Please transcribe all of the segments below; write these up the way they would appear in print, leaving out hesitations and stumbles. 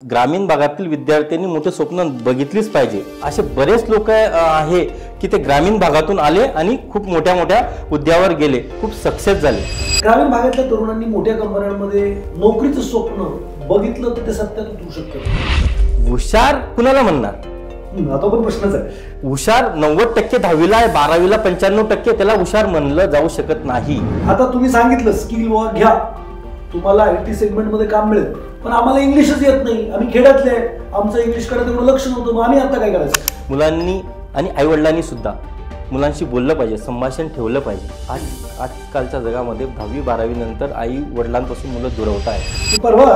ग्रामीण भागातील विद्यार्थ्यांनी मोठे स्वप्न बघितलीच पाहिजे। असे बरेच लोक आहे की ते ग्रामीण भागातून आले आणि खूप मोठ्या मोठ्या हुद्द्यावर गेले, खूप सक्सेस झाले। ग्रामीण भागातल्या तरुणांनी मोठ्या कंपन्यांमध्ये नोकरीचं स्वप्न बघितलं तर ते सत्यात उतरू शकतं। हुशार कुणाला म्हणणार? आता पण प्रश्नच आहे। हुशार 90% 10वीला आहे, 12वीला 95% त्याला हुशार म्हणलं जाऊ शकत नाही। आता तुम्ही सांगितलं स्किल वर घ्या, तुम्हाला आयटी सेगमेंट मध्ये काम मिळेल, पण आम्हाला इंग्लिशच येत नाही, आम्ही खेड्यातले, आमचं इंग्लिशकडे तेवढं लक्ष नव्हतं, मग आम्ही आता काय करायचं? मुलांनी आणि आईवडिलांनी सुद्धा मुलांशी बोललं पाहिजे, संभाषण ठेवलं पाहिजे। आजकालच्या जगामध्ये 10वी 12वी नंतर आई वडिलांपासून मुलं दुरावत आहेत। परवा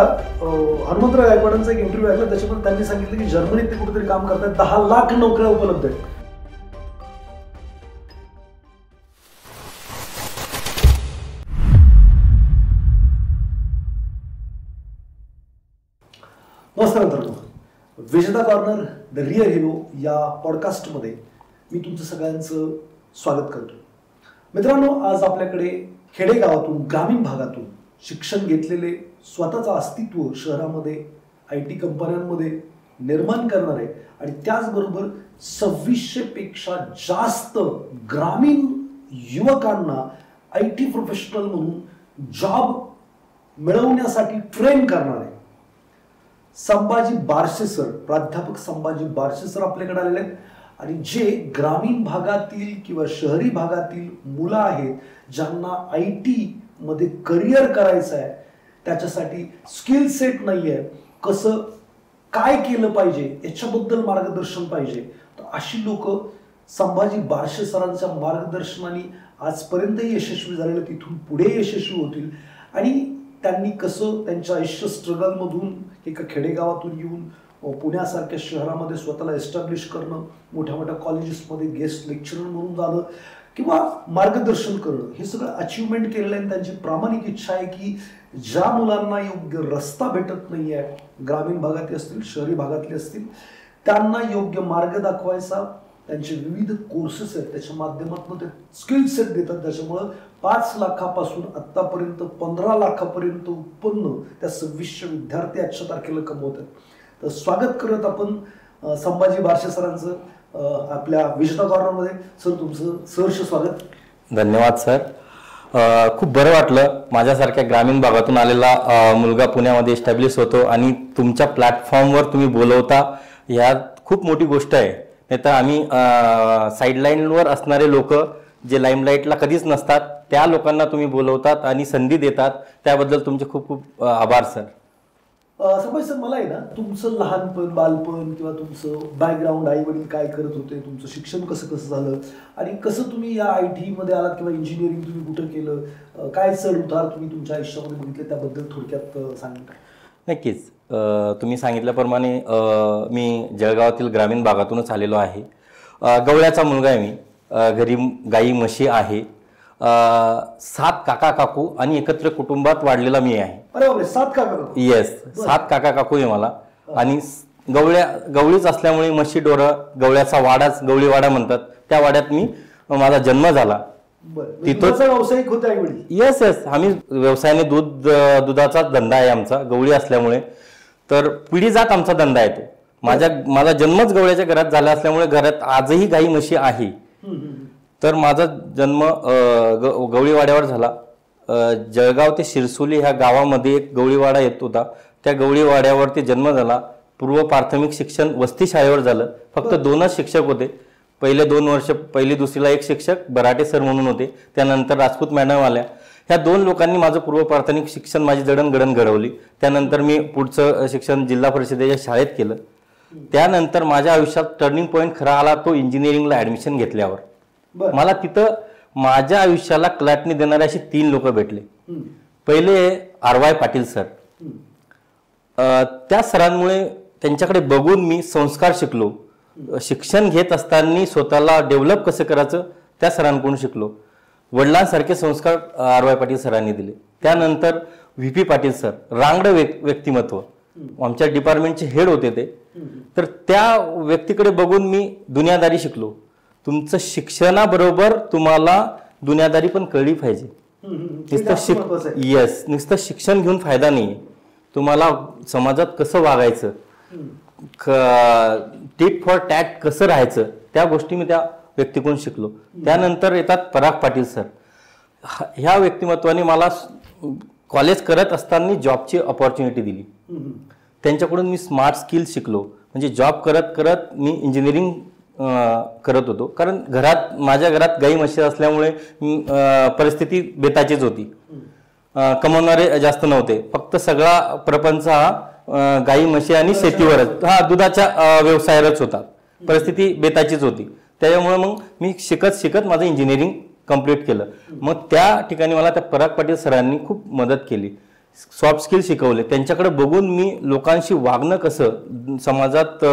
हनुमंतराव गायकवाडांचा एक इंटरव्ह्यू ऐकला, त्याच्यामध्ये त्यांनी सांगितलं की जर्मनीत ते कुठेतरी काम करतात, 10 लाख नोकऱ्या उपलब्ध आहेत। नमस्कार मित्रांनो, विजेता कॉर्नर द रिअल हिरो या पॉडकास्टमध्ये मी तुमचं सगळ्यांचं स्वागत करतो। मित्रांनो, आज आपल्याकडे खेडेगावातून ग्रामीण भागातून शिक्षण घेतलेले, स्वतःचं अस्तित्व शहरामध्ये आयटी कंपन्यांमध्ये निर्माण करणारे आणि त्याचबरोबर 2600 पेक्षा जास्त ग्रामीण युवकांना आयटी प्रोफेशनल म्हणून जॉब मिळवण्यासाठी ट्रेन करणारे संभाजी बारशे सर, प्राध्यापक संभाजी बारशे सर आपल्याकडे आलेले आहेत आणि जे ग्रामीण भागातील किंवा शहरी भागातील मुलं आहेत ज्यांना आयटी मध्ये करिअर करायचं आहे, त्याच्यासाठी स्किल सेट नाहीये, कसं काय केलं पाहिजे याच्याबद्दल मार्गदर्शन पाहिजे, तर अशी लोक संभाजी बारशे सरांच्या मार्गदर्शनाने आजपर्यंतही यशस्वी झालेले, तिथून पुढे यशस्वी होतील। आणि त्यांनी कसं त्यांच्या आयुष्य स्ट्रगल मधून एका खेडेगावातून येऊन पुण्यासारख्या शहरामध्ये स्वतःला एस्टॅब्लिश करणं, मोठ्या मोठ्या कॉलेजेसमध्ये गेस्ट लेक्चरर म्हणून जाणं किंवा मार्गदर्शन करणं, हे सगळं अचिव्हमेंट केलेलं आहे। त्यांची प्रामाणिक इच्छा आहे की ज्या मुलांना योग्य रस्ता भेटत नाही आहे, ग्रामीण भागातले असतील शहरी भागातले असतील, त्यांना योग्य मार्ग दाखवायचा। त्यांचे विविध कोर्सेस आहेत, त्याच्या माध्यमातून ते स्किल सेट देतात, त्याच्यामुळं 5 लाखापासून आतापर्यंत 15 लाखापर्यंत उत्पन्न त्या 2600 विद्यार्थी आजच्या तारखेला कमवतात। तर स्वागत करत आपण संभाजी बारशे सरांचं आपल्या विजेता कॉर्नरमध्ये। सर, तुमचं सहर्ष स्वागत। धन्यवाद सर। खूप बरं वाटलं, माझ्यासारख्या ग्रामीण भागातून आलेला मुलगा पुण्यामध्ये एस्टॅब्लिश होतो आणि तुमच्या प्लॅटफॉर्मवर तुम्ही बोलवता, ह्या खूप मोठी गोष्ट आहे। नाही तर आम्ही साईडलाईनवर असणारे लोक जे लाईमलाईटला कधीच नसतात, त्या लोकांना तुम्ही बोलवतात आणि संधी देतात, त्याबद्दल तुमचे खूप खूप आभार सर। संभाजी सर, मला आहे ना तुमचं लहानपण, बालपण किंवा तुमचं बॅकग्राऊंड, आई वडील काय करत होते, तुमचं शिक्षण कसं झालं आणि कसं तुम्ही या आयटी मध्ये आलात किंवा इंजिनिअरिंग तुम्ही कुठं केलं, काय चढ उतार तुम्ही तुमच्या आयुष्यामध्ये बघितले, त्याबद्दल थोडक्यात सांगा। नक्कीच। तुम्ही सांगितल्याप्रमाणे मी जळगावातील ग्रामीण भागातूनच आलेलो आहे। गवळ्याचा मुलगा आहे मी, घरी गाई म्हशी आहे, 7 काका काकू आणि एकत्र कुटुंबात वाढलेला मी आहे। अरे बापरे, 7 काका काकू? येस, 7 काका काकू आहे मला। आणि गवळीच असल्यामुळे म्हशी डोरं, गवळ्याचा वाडाच गवळीवाडा म्हणतात, त्या वाड्यात माझा जन्म झाला। तिथं व्यावसायिक होते आई वडील? येस येस, आम्ही व्यवसायाने दुधाचा धंदा आहे आमचा, गवळी असल्यामुळे, तर पिढी जात आमचा धंदा आहे तो। माझा जन्मच गवळ्याच्या घरात झाला असल्यामुळे घरात आजही गाई म्हशी आहे। तर माझा जन्म गवळीवाड्यावर झाला। जळगाव ते शिरसोली ह्या गावामध्ये एक गवळीवाडा येत होता, त्या गवळीवाड्यावरती जन्म झाला। पूर्व प्राथमिक शिक्षण वस्ती शाळेवर झालं, फक्त 2च शिक्षक होते। पहिले 2 वर्ष, पहिली दुसरीला एक शिक्षक बराटे सर म्हणून होते, त्यानंतर राजपूत मॅडम आल्या। ह्या 2 लोकांनी माझं पूर्व प्राथमिक शिक्षण माझी जडणघडण घडवली। त्यानंतर मी पुढचं शिक्षण जिल्हा परिषदेच्या शाळेत केलं। त्यानंतर माझ्या आयुष्यात टर्निंग पॉईंट खरा आला तो इंजिनिअरिंगला ॲडमिशन घेतल्यावर। मला तिथं माझ्या आयुष्याला कलाटणी देणारे असे 3 लोक भेटले। पहिले RY पाटील सर, त्या सरांमुळे, त्यांच्याकडे बघून मी संस्कार शिकलो। शिक्षण घेत असताना स्वतःला डेव्हलप कसं करायचं त्या सरांकडून शिकलो। वडिलांसारखे संस्कार RY पाटील सरांनी दिले। त्यानंतर VP पाटील सर, रांगड व्यक्तिमत्व, आमच्या डिपार्टमेंटचे हेड होते ते, तर त्या व्यक्तीकडे बघून मी दुनियादारी शिकलो। तुमचं शिक्षणाबरोबर तुम्हाला दुनियादारी पण कळली पाहिजे। नुसतं शिक्षण घेऊन फायदा नाही। तुम्हाला समाजात कसं वागायचं, टिट फॉर टॅट कसं राहायचं, त्या गोष्टी मी त्या व्यक्तीकडून शिकलो. त्यानंतर येतात पराग पाटील सर. ह्या व्यक्तिमत्वाने मला कॉलेज करत असताना जॉबची अपॉर्च्युनिटी दिली. त्यांच्याकडून मी स्मार्ट स्किल्स शिकलो. म्हणजे जॉब करत करत मी इंजिनिअरिंग करत होतो, कारण माझ्या घरात गाई म्हशी असल्यामुळे परिस्थिती बेताचीच होती. कमवणारे जास्त नव्हते, फक्त सगळा प्रपंच हा गाई म्हशी आणि शेतीवरच, दुधाच्या व्यवसायावरच होता. परिस्थिती बेताचीच होती. त्याच्यामुळे मग मी शिकत माझं इंजिनिअरिंग कंप्लीट केलं. मग त्या ठिकाणी मला त्या पराग पाटील सरांनी खूप मदत केली, सॉफ्ट स्किल शिकवले. त्यांच्याकडे बघून मी लोकांशी वागणं कसं, समाजात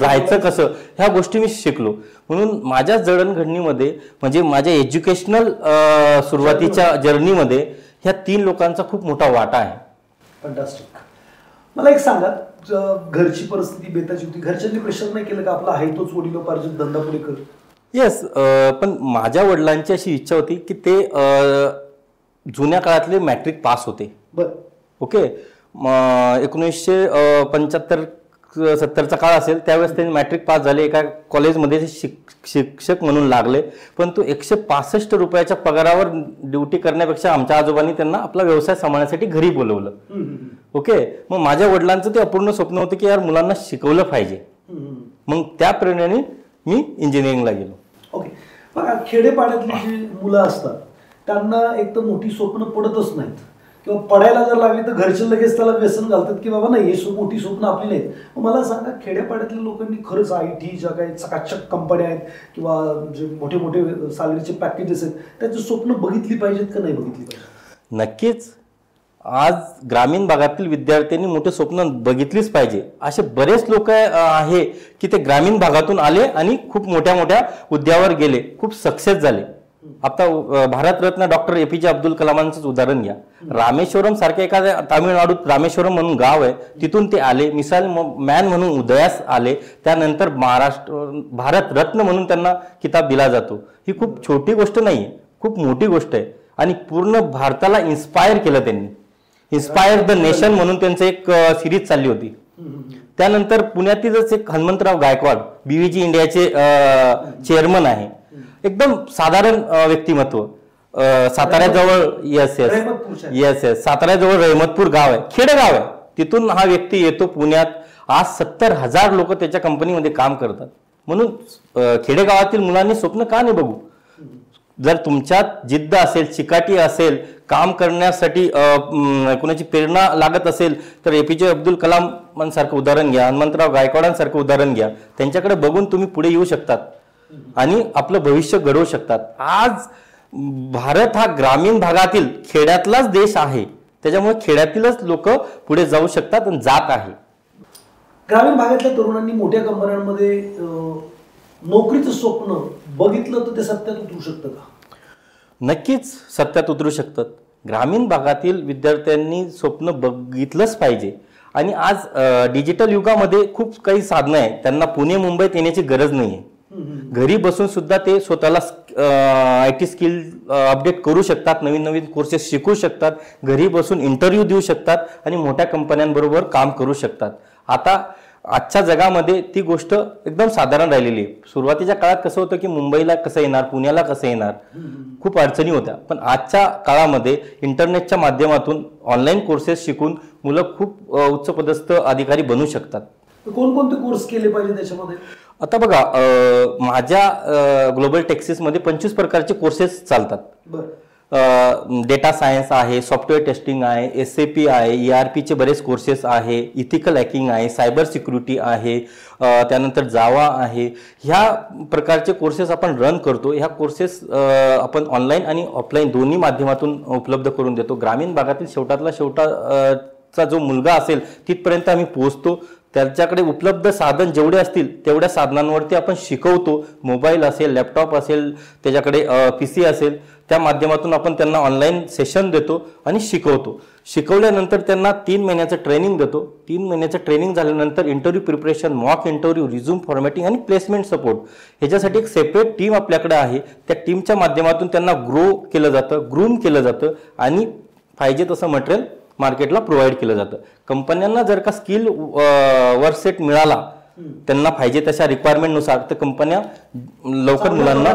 राहायचं कसं, ह्या गोष्टी मी शिकलो. म्हणून माझ्या जडणघडणीमध्ये, म्हणजे माझ्या एज्युकेशनल सुरुवातीच्या जर्नीमध्ये ह्या 3 लोकांचा खूप मोठा वाटा आहे. फंटास्टिक. मला एक सांगा, घरची परिस्थिती बेताची होती, घरच्यांनी प्रेशर नाही केलं का आपला आहे तोच वडिलोपार्जित धंदा पुढे कर? येस, पण माझ्या वडिलांची अशी इच्छा होती की ते जुन्या काळातले मॅट्रिक पास होते. ओके, 1975-70चा काळ असेल, त्यावेळेस त्यांनी मॅट्रिक पास झाले. एका कॉलेजमध्ये शिक्षक म्हणून लागले. पण तो 165 रुपयाच्या पगारावर ड्युटी करण्यापेक्षा आमच्या आजोबांनी त्यांना आपला व्यवसाय सांभाळण्यासाठी घरी बोलवलं. ओके, मग माझ्या वडिलांचं ते अपूर्ण स्वप्न होतं की यार मुलांना शिकवलं पाहिजे. मग त्या प्रेरणेने मी इंजिनिअरिंगला गेलो. ओके, बघा खेडेपाड्यातली जी मुलं असतात त्यांना एक तर मोठी स्वप्न पडतच नाहीत, किंवा पडायला जर लागली तर घरचे लगेच त्याला व्यसन घालतात की बाबा नाही, हे मोठी स्वप्न आपली नाहीत. मला सांगा, खेड्यापाड्यातल्या लोकांनी खरंच IT ज्या काही चकाचक कंपन्या आहेत किंवा जे मोठे मोठे सॅलरीचे पॅकेजेस आहेत त्याचं स्वप्न बघितली पाहिजेत का नाही बघितली पाहिजे? नक्कीच. आज ग्रामीण भागातील विद्यार्थ्यांनी मोठे स्वप्न बघितलीच पाहिजे. असे बरेच लोक आहे की ते ग्रामीण भागातून आले आणि खूप मोठ्या मोठ्या हुद्द्यावर गेले, खूप सक्सेस झाले. आता भारतरत्न डॉक्टर APJ अब्दुल कलामांचंच उदाहरण घ्या. रामेश्वरम सारख्या एखाद्या तामिळनाडूत रामेश्वरम म्हणून गाव आहे, तिथून ते आले, मिसाईल मॅन म्हणून उदयास आले. त्यानंतर भारतरत्न म्हणून त्यांना किताब दिला जातो. ही खूप छोटी गोष्ट नाही आहे, खूप मोठी गोष्ट आहे. आणि पूर्ण भारताला इन्स्पायर केलं त्यांनी. इन्स्पायर द नेशन म्हणून त्यांचं एक सिरीज चालली होती. त्यानंतर पुण्यातीलच एक हनुमंतराव गायकवाड BVG इंडियाचे चेअरमन आहे. एकदम साधारण व्यक्तिमत्व. साताऱ्याजवळ येस साताऱ्याजवळ रहमतपूर गाव आहे, खेडेगाव आहे. तिथून हा व्यक्ती येतो पुण्यात. आज 70,000 लोक त्याच्या कंपनीमध्ये काम करतात. म्हणून खेडेगावातील मुलांनी स्वप्न का नाही बघू? जर तुमच्यात जिद्द असेल, चिकाटी असेल, काम करण्यासाठी कोणाची प्रेरणा लागत असेल तर APJ अब्दुल कलामांसारखं उदाहरण घ्या, हनुमंतराव गायकवाडांसारखं उदाहरण घ्या. त्यांच्याकडे बघून तुम्ही पुढे येऊ शकतात आणि आपलं भविष्य घडवू शकतात. आज भारत हा ग्रामीण भागातील खेड्यातलाच देश आहे, त्याच्यामुळे खेड्यातीलच लोक पुढे जाऊ शकतात आणि जात आहे. ग्रामीण भागातल्या तरुणांनी मोठ्या कंपन्यांमध्ये नोकरीचं स्वप्न बघितलं तर ते सत्यात उतरू शकतं का? नक्कीच सत्यात उतरू शकतात. ग्रामीण भागातील विद्यार्थ्यांनी स्वप्न बघितलंच पाहिजे. आणि आज डिजिटल युगामध्ये खूप काही साधनं आहे, त्यांना पुणे मुंबईत येण्याची गरज नाही आहे. घरी बसून सुद्धा ते स्वतःला IT स्किल अपडेट करू शकतात, नवीन नवीन कोर्सेस शिकू शकतात, घरी बसून इंटरव्ह्यू देऊ शकतात आणि मोठ्या कंपन्यांबरोबर काम करू शकतात. आता आजच्या जगामध्ये ती गोष्ट एकदम साधारण राहिलेली आहे. सुरुवातीच्या काळात कसं होतं की मुंबईला कसं येणार, पुण्याला कसं येणार, खूप अडचणी होत्या. पण आजच्या काळामध्ये इंटरनेटच्या माध्यमातून ऑनलाईन कोर्सेस शिकून मुलं खूप उच्चपदस्थ अधिकारी बनू शकतात. कोणकोणते कोर्स केले पाहिजे त्याच्यामध्ये? आता बघा, माझ्या ग्लोबल टेक्सिसमध्ये 25 प्रकारचे कोर्सेस चालतात. डेटा सायन्स आहे, सॉफ्टवेअर टेस्टिंग आहे, SAP आहे, ERPचे बरेच कोर्सेस आहे, इथिकल हॅकिंग आहे, सायबर सिक्युरिटी आहे, त्यानंतर जावा आहे. ह्या प्रकारचे कोर्सेस आपण रन करतो. ह्या कोर्सेस आपण ऑनलाईन आणि ऑफलाईन दोन्ही माध्यमातून उपलब्ध करून देतो. ग्रामीण भागातील शेवटातला शेवटाचा जो मुलगा असेल तिथपर्यंत आम्ही पोहोचतो. त्याच्याकडे उपलब्ध साधन जेवढे असतील तेवढ्या साधनांवरती आपण शिकवतो. मोबाईल असेल, लॅपटॉप असेल, त्याच्याकडे PC असेल, त्या माध्यमातून आपण त्यांना ऑनलाईन सेशन देतो आणि शिकवतो. शिकवल्यानंतर त्यांना 3 महिन्याचं ट्रेनिंग देतो. 3 महिन्याचं ट्रेनिंग झाल्यानंतर interview preparation, mock interview, resume formatting आणि प्लेसमेंट सपोर्ट ह्याच्यासाठी एक सेपरेट टीम आपल्याकडे आहे. त्या टीमच्या माध्यमातून त्यांना ग्रो केलं जातं, ग्रूम केलं जातं आणि पाहिजे तसं मटेरियल मार्केटला प्रोव्हाइड केलं जातं. कंपन्यांना जर का स्किल वर्क सेट मिळाला त्यांना पाहिजे तशा रिक्वायरमेंटनुसार तर कंपन्या लवकर मुलांना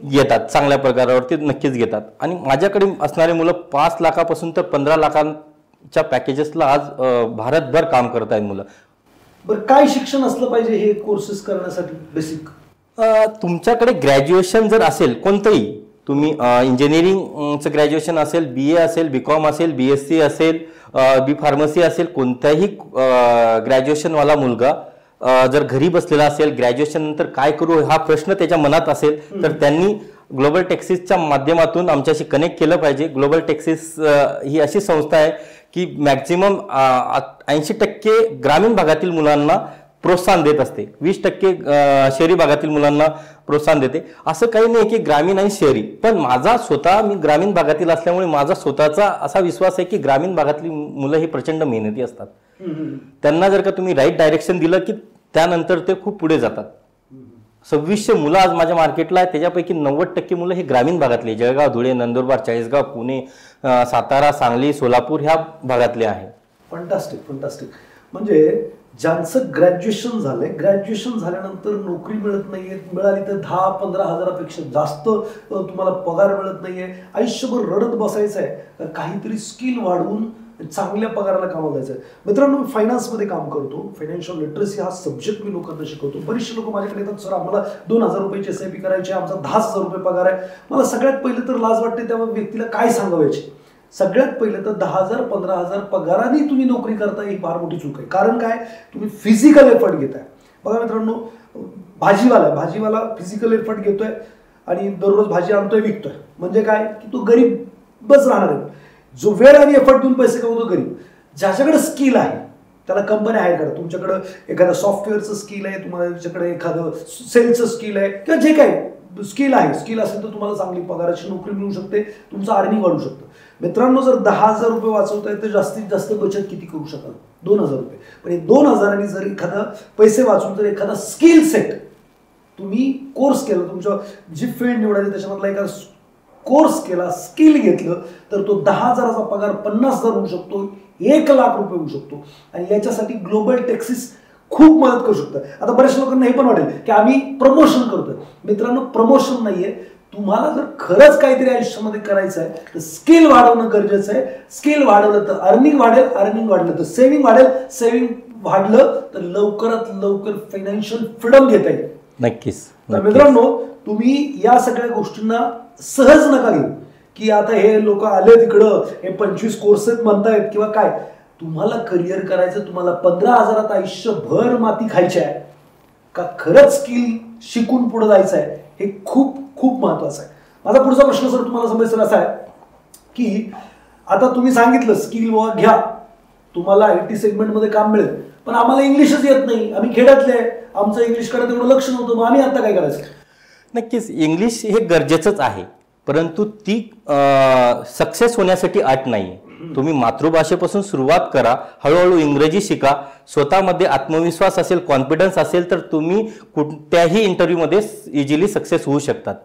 घेतात, चांगल्या प्रकारावरती नक्कीच घेतात. आणि माझ्याकडे असणारे मुलं 5 लाखापासून तर 15 लाखांच्या पॅकेजेसला आज भारतभर काम करत आहेत मुलं. बरं, काय शिक्षण असलं पाहिजे हे कोर्सेस करण्यासाठी बेसिक? तुमच्याकडे ग्रॅज्युएशन जर असेल कोणतंही, तुम्ही इंजिनिअरिंगचं ग्रॅज्युएशन असेल, BA असेल, BCom असेल, BSc असेल, B फार्मसी असेल, कोणताही ग्रॅज्युएशनवाला मुलगा जर घरी बसलेला असेल, ग्रॅज्युएशन नंतर काय करू हा प्रश्न त्याच्या मनात असेल तर त्यांनी ग्लोबल टेक्सिसच्या माध्यमातून आमच्याशी कनेक्ट केलं पाहिजे. ग्लोबल टेक्सिस ही अशी संस्था आहे की मॅक्झिमम 80% ग्रामीण भागातील मुलांना प्रोत्साहन देत असते, 20% शहरी भागातील मुलांना प्रोत्साहन देते. असं काही नाही की ग्रामीण आणि शहरी, पण मी ग्रामीण भागातील असल्यामुळे माझा स्वतःचा असा विश्वास आहे की ग्रामीण भागातली मुलं ही प्रचंड मेहनती असतात. त्यांना जर का तुम्ही राईट डायरेक्शन दिलं की त्यानंतर ते खूप पुढे जातात. 2600 मुलं आज माझ्या मार्केटला आहे, त्याच्यापैकी 90% मुलं हे ग्रामीण भागातले, जळगाव, धुळे, नंदुरबार, चाळीसगाव, पुणे, सातारा, सांगली, सोलापूर ह्या भागातले आहे. फंटास्टिक. म्हणजे ज्यांचं ग्रॅज्युएशन झालंय, ग्रॅज्युएशन झाल्यानंतर नोकरी मिळत नाहीये, मिळाली तर 10-15 हजारापेक्षा जास्त तुम्हाला पगार मिळत नाहीये, आयुष्यभर रडत बसायचं आहे, काहीतरी स्किल वाढवून चांगल्या पगाराला कामाला जायचं आहे. मित्रांनो, मी फायनान्समध्ये काम करतो, फायनान्शियल लिटरसी हा सब्जेक्ट मी लोकांना शिकवतो. बरेचसे लोक माझ्याकडे येतात, सर आम्हाला 2000 रुपयाची SIP करायची, आमचा 10,000 रुपये पगार आहे. मला सगळ्यात पहिलं तर लाज वाटते त्या व्यक्तीला काय सांगायची. सगळ्यात पहिलं तर 10,000 15,000 पगाराने तुम्ही नोकरी करता ही फार मोठी चूक आहे. कारण काय, तुम्ही फिजिकल एफर्ट घेताय. बघा मित्रांनो, भाजीवाला फिजिकल एफर्ट घेतोय आणि दररोज भाजी आणतोय, विकतोय, म्हणजे काय की तो गरीबच राहणार आहे. जो वेळ आणि एफर्ट देऊन पैसे कमवतो गरीब. ज्याच्याकडे स्किल आहे त्याला कंपनी हायर करा. तुमच्याकडे एखादं सॉफ्टवेअरचं स्किल आहे, तुमच्याकडे एखादं सेल्सचं स्किल आहे किंवा जे काही स्किल आहे, स्किल असेल तर तुम्हाला चांगली पगाराची नोकरी मिळू शकते, तुमचं अर्निंग वाढू शकतं. मित्रांनो, जर 10,000 रुपये वाचवताय तर जास्तीत जास्त बचत किती करू शकाल? 2,000 रुपये. पण हे 2,000 जर एखादा पैसे वाचून जर एखादा स्किल सेट तुम्ही कोर्स केला, तुमच्या जी फील्ड निवडायची त्याच्यामधला एखादा कोर्स केला, स्किल घेतलं, तर तो 10,000चा पगार 50,000 होऊ शकतो, 1,00,000 रुपये होऊ शकतो. आणि याच्यासाठी ग्लोबल टेक्सिस खूप मदत करू शकतं. आता बऱ्याच लोकांना हे पण वाटेल की आम्ही प्रमोशन करतोय. मित्रांनो, प्रमोशन नाहीये. तुम्हाला जर खरंच काहीतरी आयुष्यामध्ये करायचं आहे तर स्किल वाढवणं गरजेचं आहे. स्किल वाढवलं तर अर्निंग वाढेल, अर्निंग वाढलं तर सेव्हिंग वाढेल, सेव्हिंग वाढलं तर लवकरात लवकर फायनान्शियल फ्रीडम घेता येईल. नक्कीच. तर मित्रांनो, तुम्ही या सगळ्या गोष्टींना सहज नका घेऊ की आता हे लोक आले तिकडं, हे 25 कोर्सेस म्हणतायत किंवा काय. तुम्हाला करिअर करायचं, तुम्हाला 15,000 आयुष्यभर माती खायची आहे का खरंच स्किल शिकून पुढे जायचं आहे, हे खूप खूप महत्वाचं आहे. माझा पुढचा प्रश्न सर तुम्हाला समजायचा असा आहे की आता तुम्ही सांगितलं स्किल घ्या, तुम्हाला IT सेगमेंटमध्ये काम मिळेल, पण आम्हाला इंग्लिशच येत नाही, आम्ही खेड्यातले, आमचं इंग्लिशकडे तेवढं लक्ष नव्हतं, मग आम्ही आता काय करायचं? नक्कीच इंग्लिश हे गरजेचंच आहे, परंतु ती सक्सेस होण्यासाठी अट नाही. तुम्ही मातृभाषेपासून सुरुवात करा, हळूहळू इंग्रजी शिका, स्वतःमध्ये आत्मविश्वास असेल, कॉन्फिडन्स असेल तर तुम्ही कोणत्याही इंटरव्ह्यूमध्ये इझिली सक्सेस होऊ शकतात.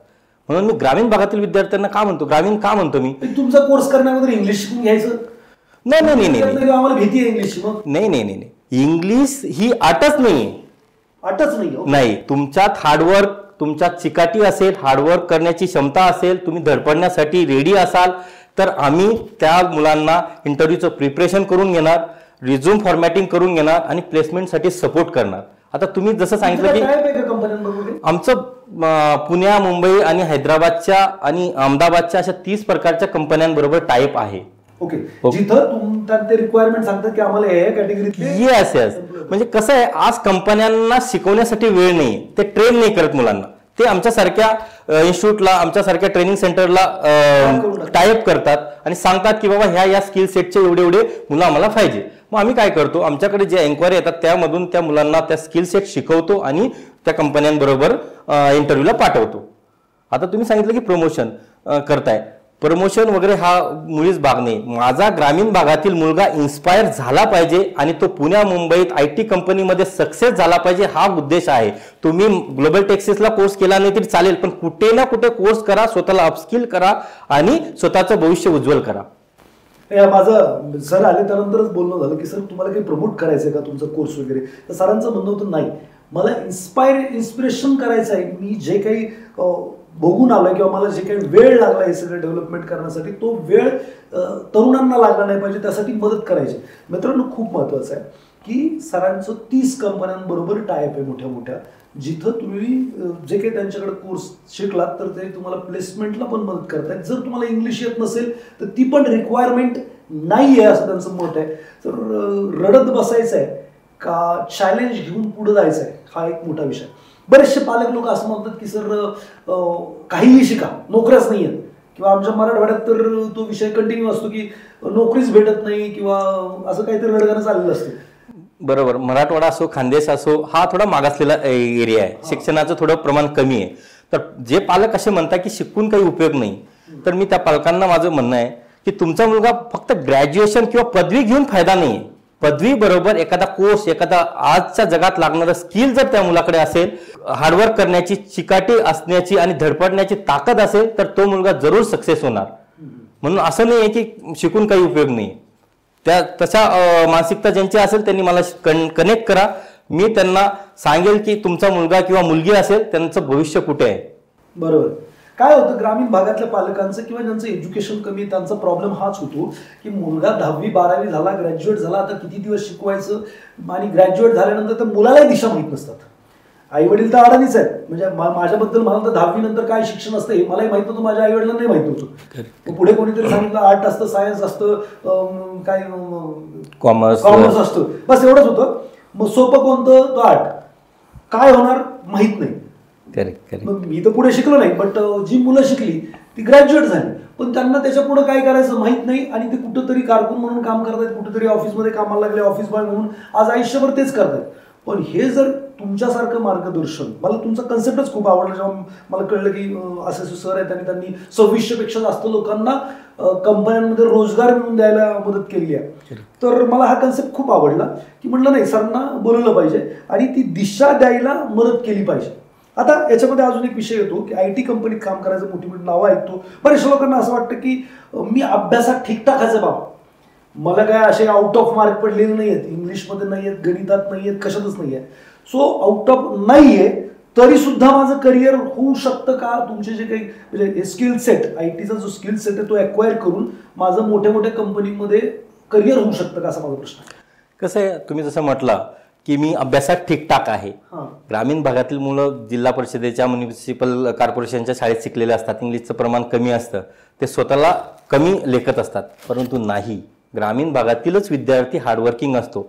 म्हणून मी ग्रामीण भागातील विद्यार्थ्यांना का म्हणतो मी तुमचा कोर्स करण्यामध्ये इंग्लिश शिकून घ्यायचं नाही, आम्हाला भीती आहे इंग्लिश. नाही, इंग्लिश ही अटच नाही. तुमच्यात हार्डवर्क, तुमच्यात चिकाटी असेल, हार्डवर्क करण्याची क्षमता असेल, तुम्ही धडपडण्यासाठी रेडी असाल तर आम्ही त्या मुलांना इंटरव्ह्यूचं प्रिपरेशन करून घेणार, रिझ्यूम फॉर्मॅटिंग करून घेणार आणि प्लेसमेंटसाठी सपोर्ट करणार. आता तुम्ही जसं सांगितलं की आमचं पुण्या, मुंबई आणि हैदराबादच्या आणि अहमदाबादच्या अशा 30 प्रकारच्या कंपन्यांबरोबर टाईप आहे. ओके, जिथं ते रिक्वायरमेंट सांगतात की आम्हाला हे कॅटेगरीतले. येस. म्हणजे कसं आहे, आज कंपन्यांना शिकवण्यासाठी वेळ नाही, ते ट्रेन नाही करत मुलांना. ते आमच्यासारख्या इन्स्टिट्यूटला, आमच्यासारख्या ट्रेनिंग सेंटरला टायअप करतात आणि सांगतात की बाबा ह्या स्किल सेटचे एवढे मुलं आम्हाला पाहिजे. मग आम्ही काय करतो, आमच्याकडे जे एन्क्वायरी येतात त्यामधून त्या मुलांना त्या स्किल सेट शिकवतो आणि त्या कंपन्यांबरोबर इंटरव्ह्यूला पाठवतो. आता तुम्ही सांगितलं की प्रमोशन करताय, प्रमोशन वगैरे हा मुळीच भाग नाही. माझा ग्रामीण भागातील मुलगा इन्स्पायर झाला पाहिजे आणि तो पुण्या, मुंबईत IT कंपनीमध्ये सक्सेस झाला पाहिजे, हा उद्देश आहे. तुम्ही ग्लोबल टेक्सिसला कोर्स केला नाही तरी चालेल, पण कुठे ना कुठे कोर्स करा, स्वतःला अपस्किल करा आणि स्वतःचं भविष्य उज्ज्वल करा. माझं सर आले त्यानंतरच बोलणं झालं की सर तुम्हाला काही प्रमोट करायचं आहे का तुमचा कोर्स वगैरे, तर सरांचं म्हणणं होतं नाही, मला इन्स्पिरेशन करायचं आहे, मी जे काही बघून आलोय किंवा मला जे काही वेळ लागला हे सगळं डेव्हलपमेंट करण्यासाठी तो वेळ तरुणांना लागला नाही पाहिजे, त्यासाठी मदत करायची. मित्रांनो खूप महत्त्वाचं आहे की सरांचं 30 कंपन्यांबरोबर टायअप आहे मोठ्या मोठ्या, जिथं तुम्ही जे काही त्यांच्याकडे कोर्स शिकलात तर ते तुम्हाला प्लेसमेंटला पण मदत करतायत. जर तुम्हाला इंग्लिश येत नसेल तर ती पण रिक्वायरमेंट नाही आहे असं त्यांचं मत आहे. तर रडत बसायचं आहे का चॅलेंज घेऊन पुढे जायचं आहे, हा एक मोठा विषय. बरेचसे पालक लोक असं म्हणतात की सर काहीही शिका, नोकऱ्याच नाही आहेत, किंवा आमच्या मराठवाड्यात तर तो विषय कंटिन्यू असतो की नोकरीच भेटत नाही किंवा असं काहीतरी रडगाणं चाललेलं असतं. बरोबर, मराठवाडा असो खानदेश असो हा थोडा मागासलेला एरिया आहे, शिक्षणाचं थोडं प्रमाण कमी आहे. तर जे पालक असे म्हणतात की शिकून काही उपयोग नाही, तर मी त्या पालकांना माझं म्हणणं आहे की तुमचा मुलगा फक्त ग्रॅज्युएशन किंवा पदवी घेऊन फायदा नाही आहे. पदवी बरोबर एखादा कोर्स, एखादा आजच्या जगात लागणारं स्किल जर त्या मुलाकडे असेल, हार्डवर्क करण्याची, चिकाटी असण्याची आणि धडपडण्याची ताकद असेल तर तो मुलगा जरूर सक्सेस होणार. म्हणून असं नाही आहे की शिकून काही उपयोग नाही. त्या तशा मानसिकता ज्यांची असेल त्यांनी मला कनेक्ट करा, मी त्यांना सांगेल की तुमचा मुलगा किंवा मुलगी असेल त्यांचं भविष्य कुठे आहे. बरोबर. काय होतं ग्रामीण भागातल्या पालकांचं किंवा ज्यांचं एज्युकेशन कमी, त्यांचा प्रॉब्लेम हाच होतो की मुलगा 10वी 12वी झाला, ग्रॅज्युएट झाला, आता किती दिवस शिकवायचं, आणि ग्रॅज्युएट झाल्यानंतर तर मुलालाही दिशा माहीत नसतात. आई वडील तर अडाणीच आहेत. म्हणजे माझ्याबद्दल म्हणाल तर 10वी नंतर काय शिक्षण असतं हे मलाही माहित नव्हतं, माझ्या आई वडिलांनाही माहित नव्हतं. पुढे कोणीतरी सांगितलं आर्ट असतं, सायन्स असतं, काय कॉमर्स असतं, बस एवढंच होतं. मग सोपं कोणतं, तो आर्ट. काय होणार माहित नाही. मग मी तर पुढे शिकलो नाही, बट जी मुलं शिकली ती ग्रॅज्युएट झाली, पण त्यांना त्याच्या पुढे काय करायचं माहित नाही, आणि ते कुठंतरी कारकून म्हणून काम करतायत, कुठेतरी ऑफिसमध्ये कामाला लागले, ऑफिस बॉय म्हणून आज आयुष्यभर तेच करतायत. पण हे जर तुमच्यासारखं मार्गदर्शन, मला तुमचा कन्सेप्टच खूप आवडला जेव्हा मला कळलं की असे सर आहेत आणि त्यांनी 2600 पेक्षा जास्त लोकांना कंपन्यांमध्ये रोजगार मिळवून द्यायला मदत केली आहे, तर मला हा कन्सेप्ट खूप आवडला की म्हटलं नाही, सरांना बोलवलं पाहिजे आणि ती दिशा द्यायला मदत केली पाहिजे. आता याच्यामध्ये अजून एक विषय येतो की IT कंपनीत काम करायचं, मोठी मोठी नावं ऐकतो, बऱ्याचशा लोकांना असं वाटतं की मी अभ्यासात ठीकठाकच आहे बाबा, मला काय असे आउट ऑफ मार्क पडलेले नाही आहेत, इंग्लिशमध्ये नाही आहेत, गणितात नाही आहेत, कशातच नाही आहे. सो आउट ऑफ नाही आहे तरी सुद्धा माझं करिअर होऊ शकतं का? तुमचे जे काही म्हणजे स्किल सेट, ITचा जो स्किल सेट आहे तो अक्वायर करून माझं मोठ्या मोठ्या कंपनीमध्ये करिअर होऊ शकतं का, असा माझा प्रश्न आहे. कसं आहे, तुम्ही जसं म्हटलं की मी अभ्यासात ठीकठाक आहे. ग्रामीण भागातील मुलं जिल्हा परिषदेच्या, म्युनिसिपल कॉर्पोरेशनच्या शाळेत शिकलेले असतात, इंग्लिशचं प्रमाण कमी असतं, ते स्वतःला कमी लेखत असतात. परंतु नाही, ग्रामीण भागातीलच विद्यार्थी हार्डवर्किंग असतो.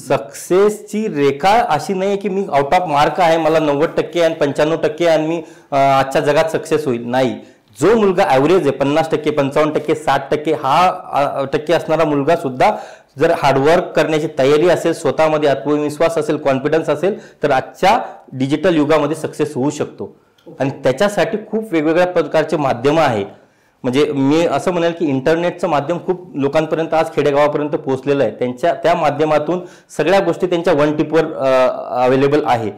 सक्सेसची रेखा अशी नाही की मी आउट ऑफ मार्क आहे, मला 90% आणि 95% आणि मी आजच्या जगात सक्सेस होईल. नाही, जो मुलगा ॲव्हरेज आहे 50%, 55%, 60% हा टक्के असणारा मुलगा सुद्धा जर हार्डवर्क करण्याची तयारी असेल, स्वतःमध्ये आत्मविश्वास असेल, कॉन्फिडन्स असेल, तर आजच्या डिजिटल युगामध्ये सक्सेस होऊ शकतो. आणि त्याच्यासाठी खूप वेगवेगळ्या प्रकारचे माध्यमं आहे. म्हणजे मी असं म्हणेल की इंटरनेटचं माध्यम खूप लोकांपर्यंत आज खेडेगावापर्यंत पोहोचलेलं आहे. त्या माध्यमातून सगळ्या गोष्टी त्यांच्या वन टिपवर अवेलेबल आहे.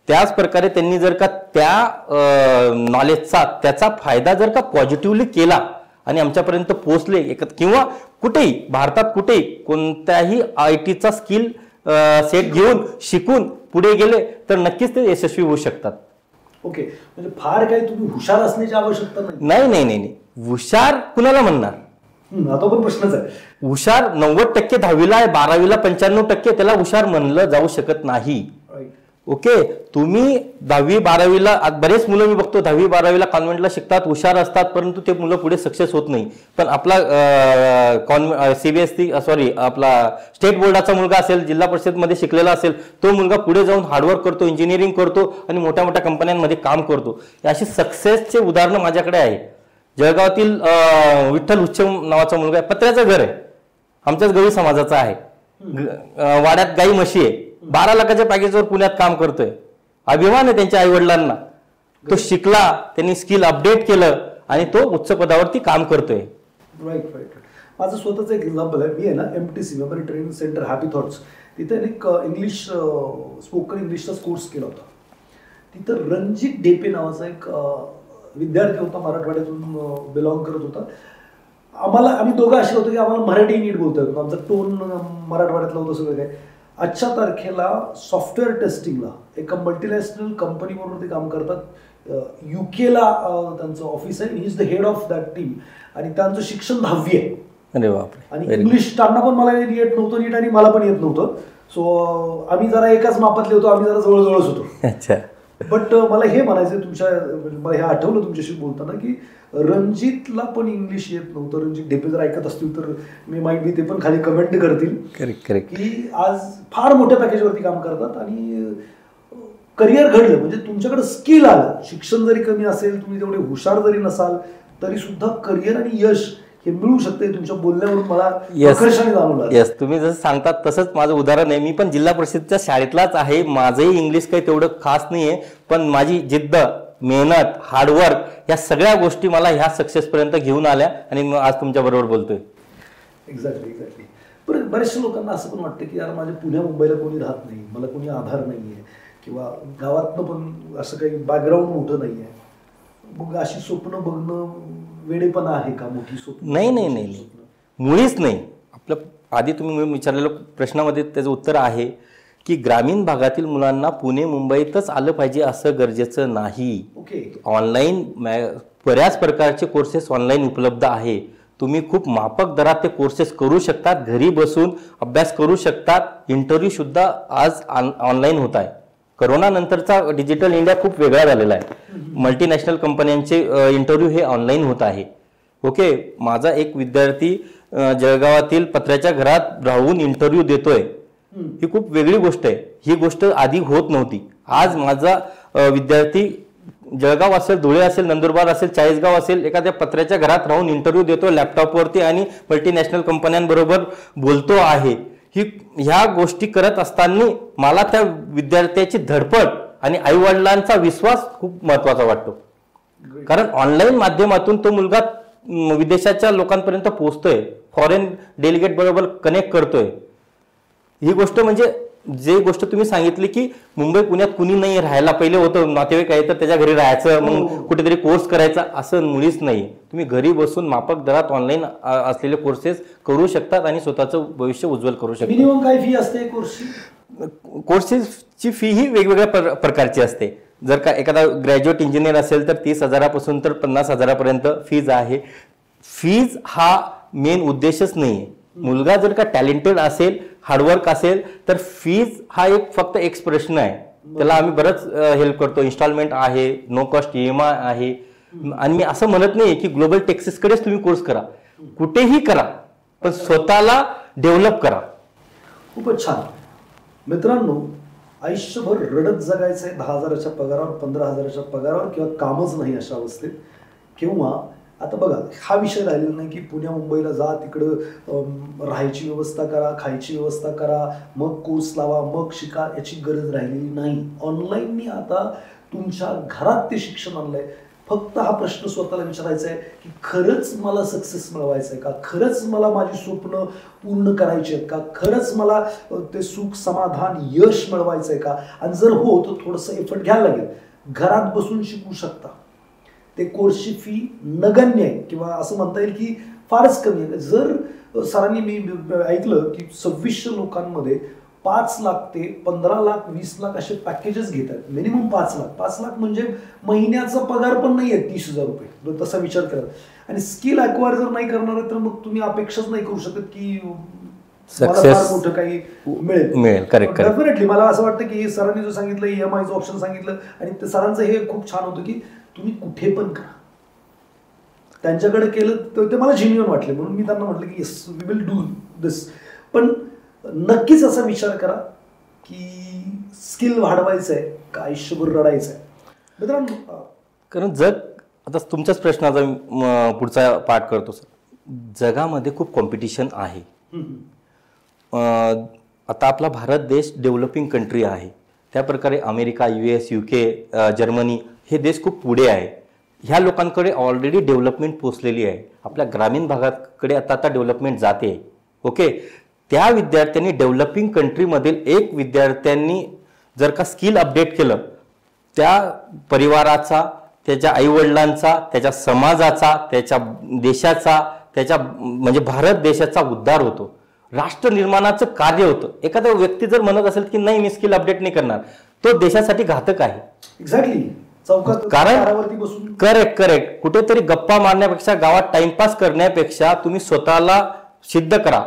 त्याच प्रकारे त्यांनी जर का त्या नॉलेजचा, त्याचा फायदा जर का पॉझिटिव्हली केला आणि आमच्यापर्यंत पोहोचले, किंवा कुठेही भारतात कुठेही कोणत्याही ITचा स्किल सेट घेऊन शिकून पुढे गेले तर नक्कीच ते यशस्वी होऊ शकतात. ओके, म्हणजे फार काही तुम्ही हुशार असण्याची आवश्यकता नाही. नाही नाही नाही नाही, हुशार कुणाला म्हणणार? आता पण प्रश्नच आहे. हुशार 90% 10वीला आहे, 12वीला 95%, त्याला हुशार म्हणलं जाऊ शकत नाही. ओके, तुम्ही 10वी 12वीला, बरेच मुलं मी बघतो 10वी 12वीला कॉन्व्हेंटला शिकतात, हुशार असतात, परंतु ते मुलं पुढे सक्सेस होत नाही. पण आपला आपला स्टेट बोर्डाचा मुलगा असेल, जिल्हा परिषदमध्ये शिकलेला असेल, तो मुलगा पुढे जाऊन हार्डवर्क करतो, इंजिनिअरिंग करतो आणि मोठ्या मोठ्या कंपन्यांमध्ये काम करतो. अशी सक्सेसचे उदाहरणं माझ्याकडे आहे. जळगावातील विठ्ठल उच्चम नावाचा मुलगा आहे, पत्र्याचं घर आहे, आमच्याच गवळी समाजाचा आहे, वाड्यात गाई म्हशी आहे, 12 लाखाच्या पॅकेजवर पुण्यात काम करतोय. अभिमान आहे त्यांच्या आई वडिलांना. तो शिकला, त्यांनी स्किल अपडेट केलं आणि तो उच्च पदावरती काम करतोय. Right right. माझं स्वतःच एक एक्झाम्पल आहे. मी आहे ना MTC memory training centre happy thoughts, तिथे एक इंग्लिश स्पोकन इंग्लिशचा कोर्स केला होता. तिथं रणजित डेपे नावाचा एक विद्यार्थी होता, मराठवाड्यातून बिलॉंग करत होता. आम्ही दोघं असे होतो की आम्हाला मराठी नीट बोलता येतो, आमचा टोन मराठवाड्यातला होतं सगळं काय. आजच्या तारखेला सॉफ्टवेअर टेस्टिंगला एका मल्टीनॅशनल कंपनीबरोबर ते काम करतात. UK ला त्यांचं ऑफिस आहे. He is the head of that team आणि त्यांचं शिक्षण 10वी आहे. अरे बापरे. आणि इंग्लिश त्यांना पण मला येत नव्हतं नीट आणि मला पण येत नव्हतं. सो आम्ही जरा एकाच मापातले होतो, आम्ही जरा जवळजवळच होतो. अच्छा. बट मला हे म्हणायचं मला हे आठवलं तुमच्याशी बोलताना की रणजितला पण इंग्लिश येत नव्हतं. रणजित ढेपे जर ऐकत असतील तर मी माहित बी ते पण खाली कमेंट करतील की आज फार मोठ्या पॅकेजवरती काम करतात आणि करिअर घडलं. म्हणजे तुमच्याकडे स्किल आलं, शिक्षण जरी कमी असेल, तुम्ही तेवढे हुशार जरी नसाल तरी सुद्धा करिअर आणि यश हे मिळू शकते. तुमच्या बोलण्यावरून मला आकर्षण जाणवलं. येस, तुम्ही जसं सांगतात तसंच माझं उदाहरण आहे. मी पण जिल्हा परिषदच्या शाळेतलाच आहे. माझंही इंग्लिश काही तेवढं खास नाहीये, पण माझी जिद्द, मेहनत, हार्डवर्क या सगळ्या गोष्टी मला ह्या सक्सेसपर्यंत घेऊन आल्या आणि आज तुमच्या बरोबर बोलतोय. एक्झॅक्टली. पण बऱ्याचशा लोकांना असं पण वाटतं की यार माझ्या पुण्या मुंबईला कोणी राहत नाही, मला कोणी आधार नाहीये किंवा गावातनं पण असं काही बॅकग्राऊंड मोठं नाहीये. मग अशी स्वप्न बघणं वेडेपणा आहे का? मोठी स्वप्न नाही, मुळीच नाही. आपलं आधी तुम्ही विचारलेल्या प्रश्नामध्ये त्याचं उत्तर आहे की ग्रामीण भागातील मुलांना पुणे मुंबईतच आलं पाहिजे असं गरजेचं नाही. ऑनलाईन बऱ्याच प्रकारचे कोर्सेस ऑनलाईन उपलब्ध आहे. तुम्ही खूप माफक दरात ते कोर्सेस करू शकतात, घरी बसून अभ्यास करू शकतात. इंटरव्ह्यू सुद्धा आज ऑनलाईन होत आहे. करोना नंतरचा डिजिटल इंडिया खूप वेगळा झालेला आहे. मल्टीनॅशनल कंपन्यांचे इंटरव्ह्यू हे ऑनलाईन होत आहे. ओके, माझा एक विद्यार्थी जळगावातील पत्र्याच्या घरात राहून इंटरव्ह्यू देतोय. ही खूप वेगळी गोष्ट आहे. ही गोष्ट आधी होत नव्हती. आज माझा विद्यार्थी जळगाव असेल, धुळे असेल, नंदुरबार असेल, चाळीसगाव असेल, एखाद्या पत्र्याच्या घरात राहून इंटरव्ह्यू देतो लॅपटॉपवरती आणि मल्टीनॅशनल कंपन्यांबरोबर बोलतो आहे. ह्या गोष्टी करत असताना मला त्या विद्यार्थ्याची धडपड आणि आई वडिलांचा विश्वास खूप महत्वाचा वाटतो. कारण ऑनलाईन माध्यमातून तो मुलगा विदेशाच्या लोकांपर्यंत पोहोचतोय, फॉरेन डेलिगेट बरोबर कनेक्ट करतोय. ही गोष्ट म्हणजे जे गोष्ट तुम्ही सांगितली की मुंबई पुण्यात कुणी नाही राहायला, पहिले होतं नातेवाईक आहे तर त्याच्या घरी राहायचं, मग कुठेतरी कोर्स करायचा, असं मुळीच नाही. तुम्ही घरी बसून माफक दरात ऑनलाईन असलेले कोर्सेस करू शकतात आणि स्वतःचं भविष्य उज्ज्वल करू शकतात. मिनिमम काय फी असते कोर्सची? कोर्सेसची फी ही वेगवेगळ्या प्रकारची असते. जर का एखादा ग्रॅज्युएट इंजिनियर असेल तर 30,000पासून तर 50,000पर्यंत फीज आहे. फीज हा मेन उद्देशच नाहीये. मुलगा जर का टॅलेंटेड असेल, हार्डवर्क असेल तर फीज हा एक फक्त एक्सप्रेशन आहे. त्याला आम्ही बरंच हेल्प करतो. इन्स्टॉलमेंट आहे, नो कॉस्ट EMI आहे. आणि मी असं म्हणत नाही की ग्लोबल टेक्सेसकडेच तुम्ही कोर्स करा, कुठेही करा, पण स्वतःला डेव्हलप करा. खूपच छान. मित्रांनो, आयुष्यभर रडत जगायचंय 10,000च्या पगारावर, 15,000च्या पगारावर किंवा कामच नाही अशा अवस्थेत. किंवा आता बघा, हा विषय राहिलेला नाही की पुण्या मुंबईला जा, तिकडं राहायची व्यवस्था करा, खायची व्यवस्था करा, मग कोर्स लावा, मग शिका, याची गरज राहिलेली नाही. ऑनलाईननी आता तुमच्या घरात ते शिक्षण आणलंय. फक्त हा प्रश्न स्वतःला विचारायचा आहे की खरंच मला सक्सेस मिळवायचं आहे का? खरंच मला माझी स्वप्न पूर्ण करायची आहेत का? खरंच मला ते सुख, समाधान, यश मिळवायचं आहे का? आणि जर हो तर थोडंसं एफर्ट घ्यायला लागेल. घरात बसून शिकू शकता. ते कोर्सची फी नगण्य आहे किंवा असं म्हणता येईल की फारच कमी आहे. जर सरांनी मी ऐकलं की 2600 लोकांमध्ये 5 लाख ते 15 लाख 20 लाख असे पॅकेजेस घेतात. मिनिमम 5 लाख. 5 लाख म्हणजे महिन्याचा पगार पण नाही आहे 30,000 रुपये, तसा विचार करा. आणि स्किल अक्वायर जर नाही करणार तर मग तुम्ही अपेक्षाच नाही करू शकत की सक्सेस मोठं काही मिळेल. करेक्ट. डेफिनेटली मला असं वाटतं की सरांनी जो सांगितलं EMIचं ऑप्शन सांगितलं आणि सरांचं हे खूप छान होतं की तुम्ही कुठे पण करा. त्यांच्याकडे केलं तर ते मला जेन्युइन वाटले, म्हणून मी त्यांना म्हटलं की येस वी विल डू दिस. पण नक्कीच असा विचार करा की स्किल वाढवायचं आहे का आयुष्यभर रडायचं आहे. मित्रांनो, कारण जग आता तुमच्याच प्रश्नाचा पुढचा पाठ करतो सर. जगामध्ये खूप कॉम्पिटिशन आहे. आता आपला भारत देश डेव्हलपिंग कंट्री आहे. त्या प्रकारे अमेरिका, US, UK, जर्मनी हे देश खूप पुढे आहे. ह्या लोकांकडे ऑलरेडी डेव्हलपमेंट पोचलेली आहे. आपल्या ग्रामीण भागाकडे आता डेव्हलपमेंट जाते. ओके, त्या विद्यार्थ्यांनी डेव्हलपिंग कंट्रीमधील एक विद्यार्थ्यांनी जर का स्किल अपडेट केलं, त्या परिवाराचा, त्याच्या आईवडिलांचा, त्याच्या समाजाचा, त्याच्या देशाचा, त्याच्या म्हणजे भारत देशाचा उद्धार होतो, राष्ट्र निर्माणाचं कार्य होतं. एखादा व्यक्ती जर म्हणत असेल की नाही मी स्किल अपडेट नाही करणार, तो देशासाठी घातक आहे. एक्झॅक्टली. चौकात कारण बसून करेक्ट कुठेतरी गप्पा मारण्यापेक्षा, गावात टाइमपास करण्यापेक्षा तुम्ही स्वतःला सिद्ध करा,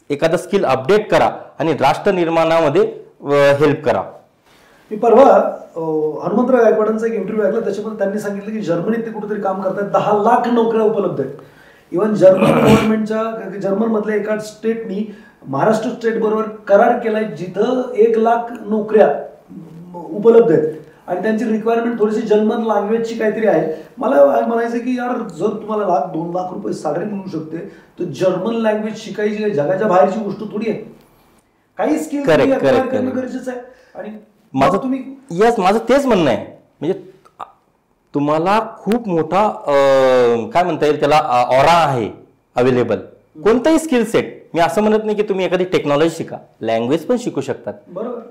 एखादं स्किल अपडेट करा आणि राष्ट्र निर्माणामध्ये हेल्प करा. मी परवा हनुमंतराव गायकवाडांचा एक इंटरव्ह्यू ऐकला, त्याच्यामध्ये त्यांनी सांगितलं की जर्मनीत ते कुठेतरी काम करतात, 10 लाख नोकऱ्या उपलब्ध आहेत. इव्हन जर्मन गव्हर्नमेंटच्या, जर्मन मधल्या एका स्टेटनी महाराष्ट्र स्टेट बरोबर करार केलाय जिथं 1 लाख नोकऱ्या उपलब्ध आहेत आणि त्यांची रिक्वायरमेंट थोडीशी जर्मन लँग्वेजची काहीतरी आहे. मला म्हणायचं की यार जर तुम्हाला 1-2 लाख रुपये सॅलरी मिळू शकते तर जर्मन लँग्वेज शिकायची जगाच्या बाहेरची गोष्ट थोडी आहे. काही स्किल करणं गरजेचं आहे. आणि माझं तेच म्हणणं आहे, म्हणजे तुम्हाला खूप मोठा काय म्हणता येईल त्याला ऑरा आहे अवेलेबल. कोणताही स्किल सेट, मी असं म्हणत नाही की तुम्ही एखादी टेक्नॉलॉजी शिका, लँग्वेज पण शिकू शकतात.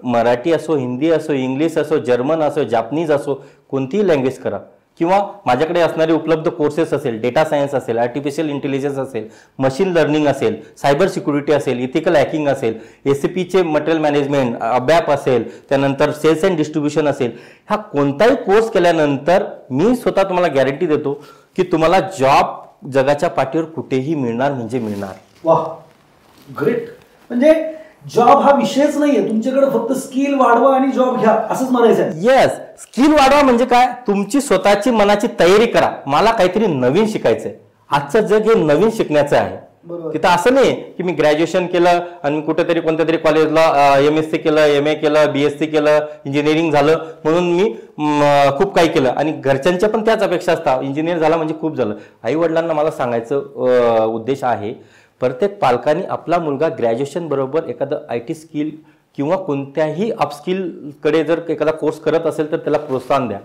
मराठी असो, हिंदी असो, इंग्लिश असो, जर्मन असो, जापनीज असो, कोणतीही लँग्वेज करा. किंवा माझ्याकडे असणारे उपलब्ध कोर्सेस असेल, डेटा सायन्स असेल, आर्टिफिशियल इंटेलिजन्स असेल, मशीन लर्निंग असेल, सायबर सिक्युरिटी असेल, इथिकल हॅकिंग असेल, SAPचे मटेरियल मॅनेजमेंट, अबॅप असेल, त्यानंतर सेल्स अँड डिस्ट्रीब्युशन असेल, हा कोणताही कोर्स केल्यानंतर मी स्वतः तुम्हाला गॅरंटी देतो की तुम्हाला जॉब जगाच्या पाठीवर कुठेही मिळणार म्हणजे मिळणार. वाह, ग्रेट. म्हणजे जॉब हा विषयच नाहीये, तुमच्याकडे फक्त स्किल वाढवा आणि जॉब घ्या असंच म्हणायचं आहे. येस, स्किल वाढवा म्हणजे काय, तुमची स्वतःची मनाची तयारी करा, मला काहीतरी नवीन शिकायचंय. आजचं जग हे नवीन शिकण्याचं आहे. तिथं असं नाही की मी ग्रॅज्युएशन केलं आणि कुठेतरी कोणत्या तरी कॉलेजला MSc केलं, MA केलं, BSc केलं, इंजिनिअरिंग झालं म्हणून मी खूप काही केलं आणि घरच्यांच्या पण त्याच अपेक्षा असतात, इंजिनियर झाला म्हणजे खूप झालं. आई वडिलांना मला सांगायचं उद्देश आहे, प्रत्येक पालकांनी आपला मुलगा ग्रॅज्युएशन बरोबर एखादं IT स्किल किंवा कोणत्याही अपस्किलकडे जर एखादा कोर्स करत असेल तर त्याला प्रोत्साहन द्या.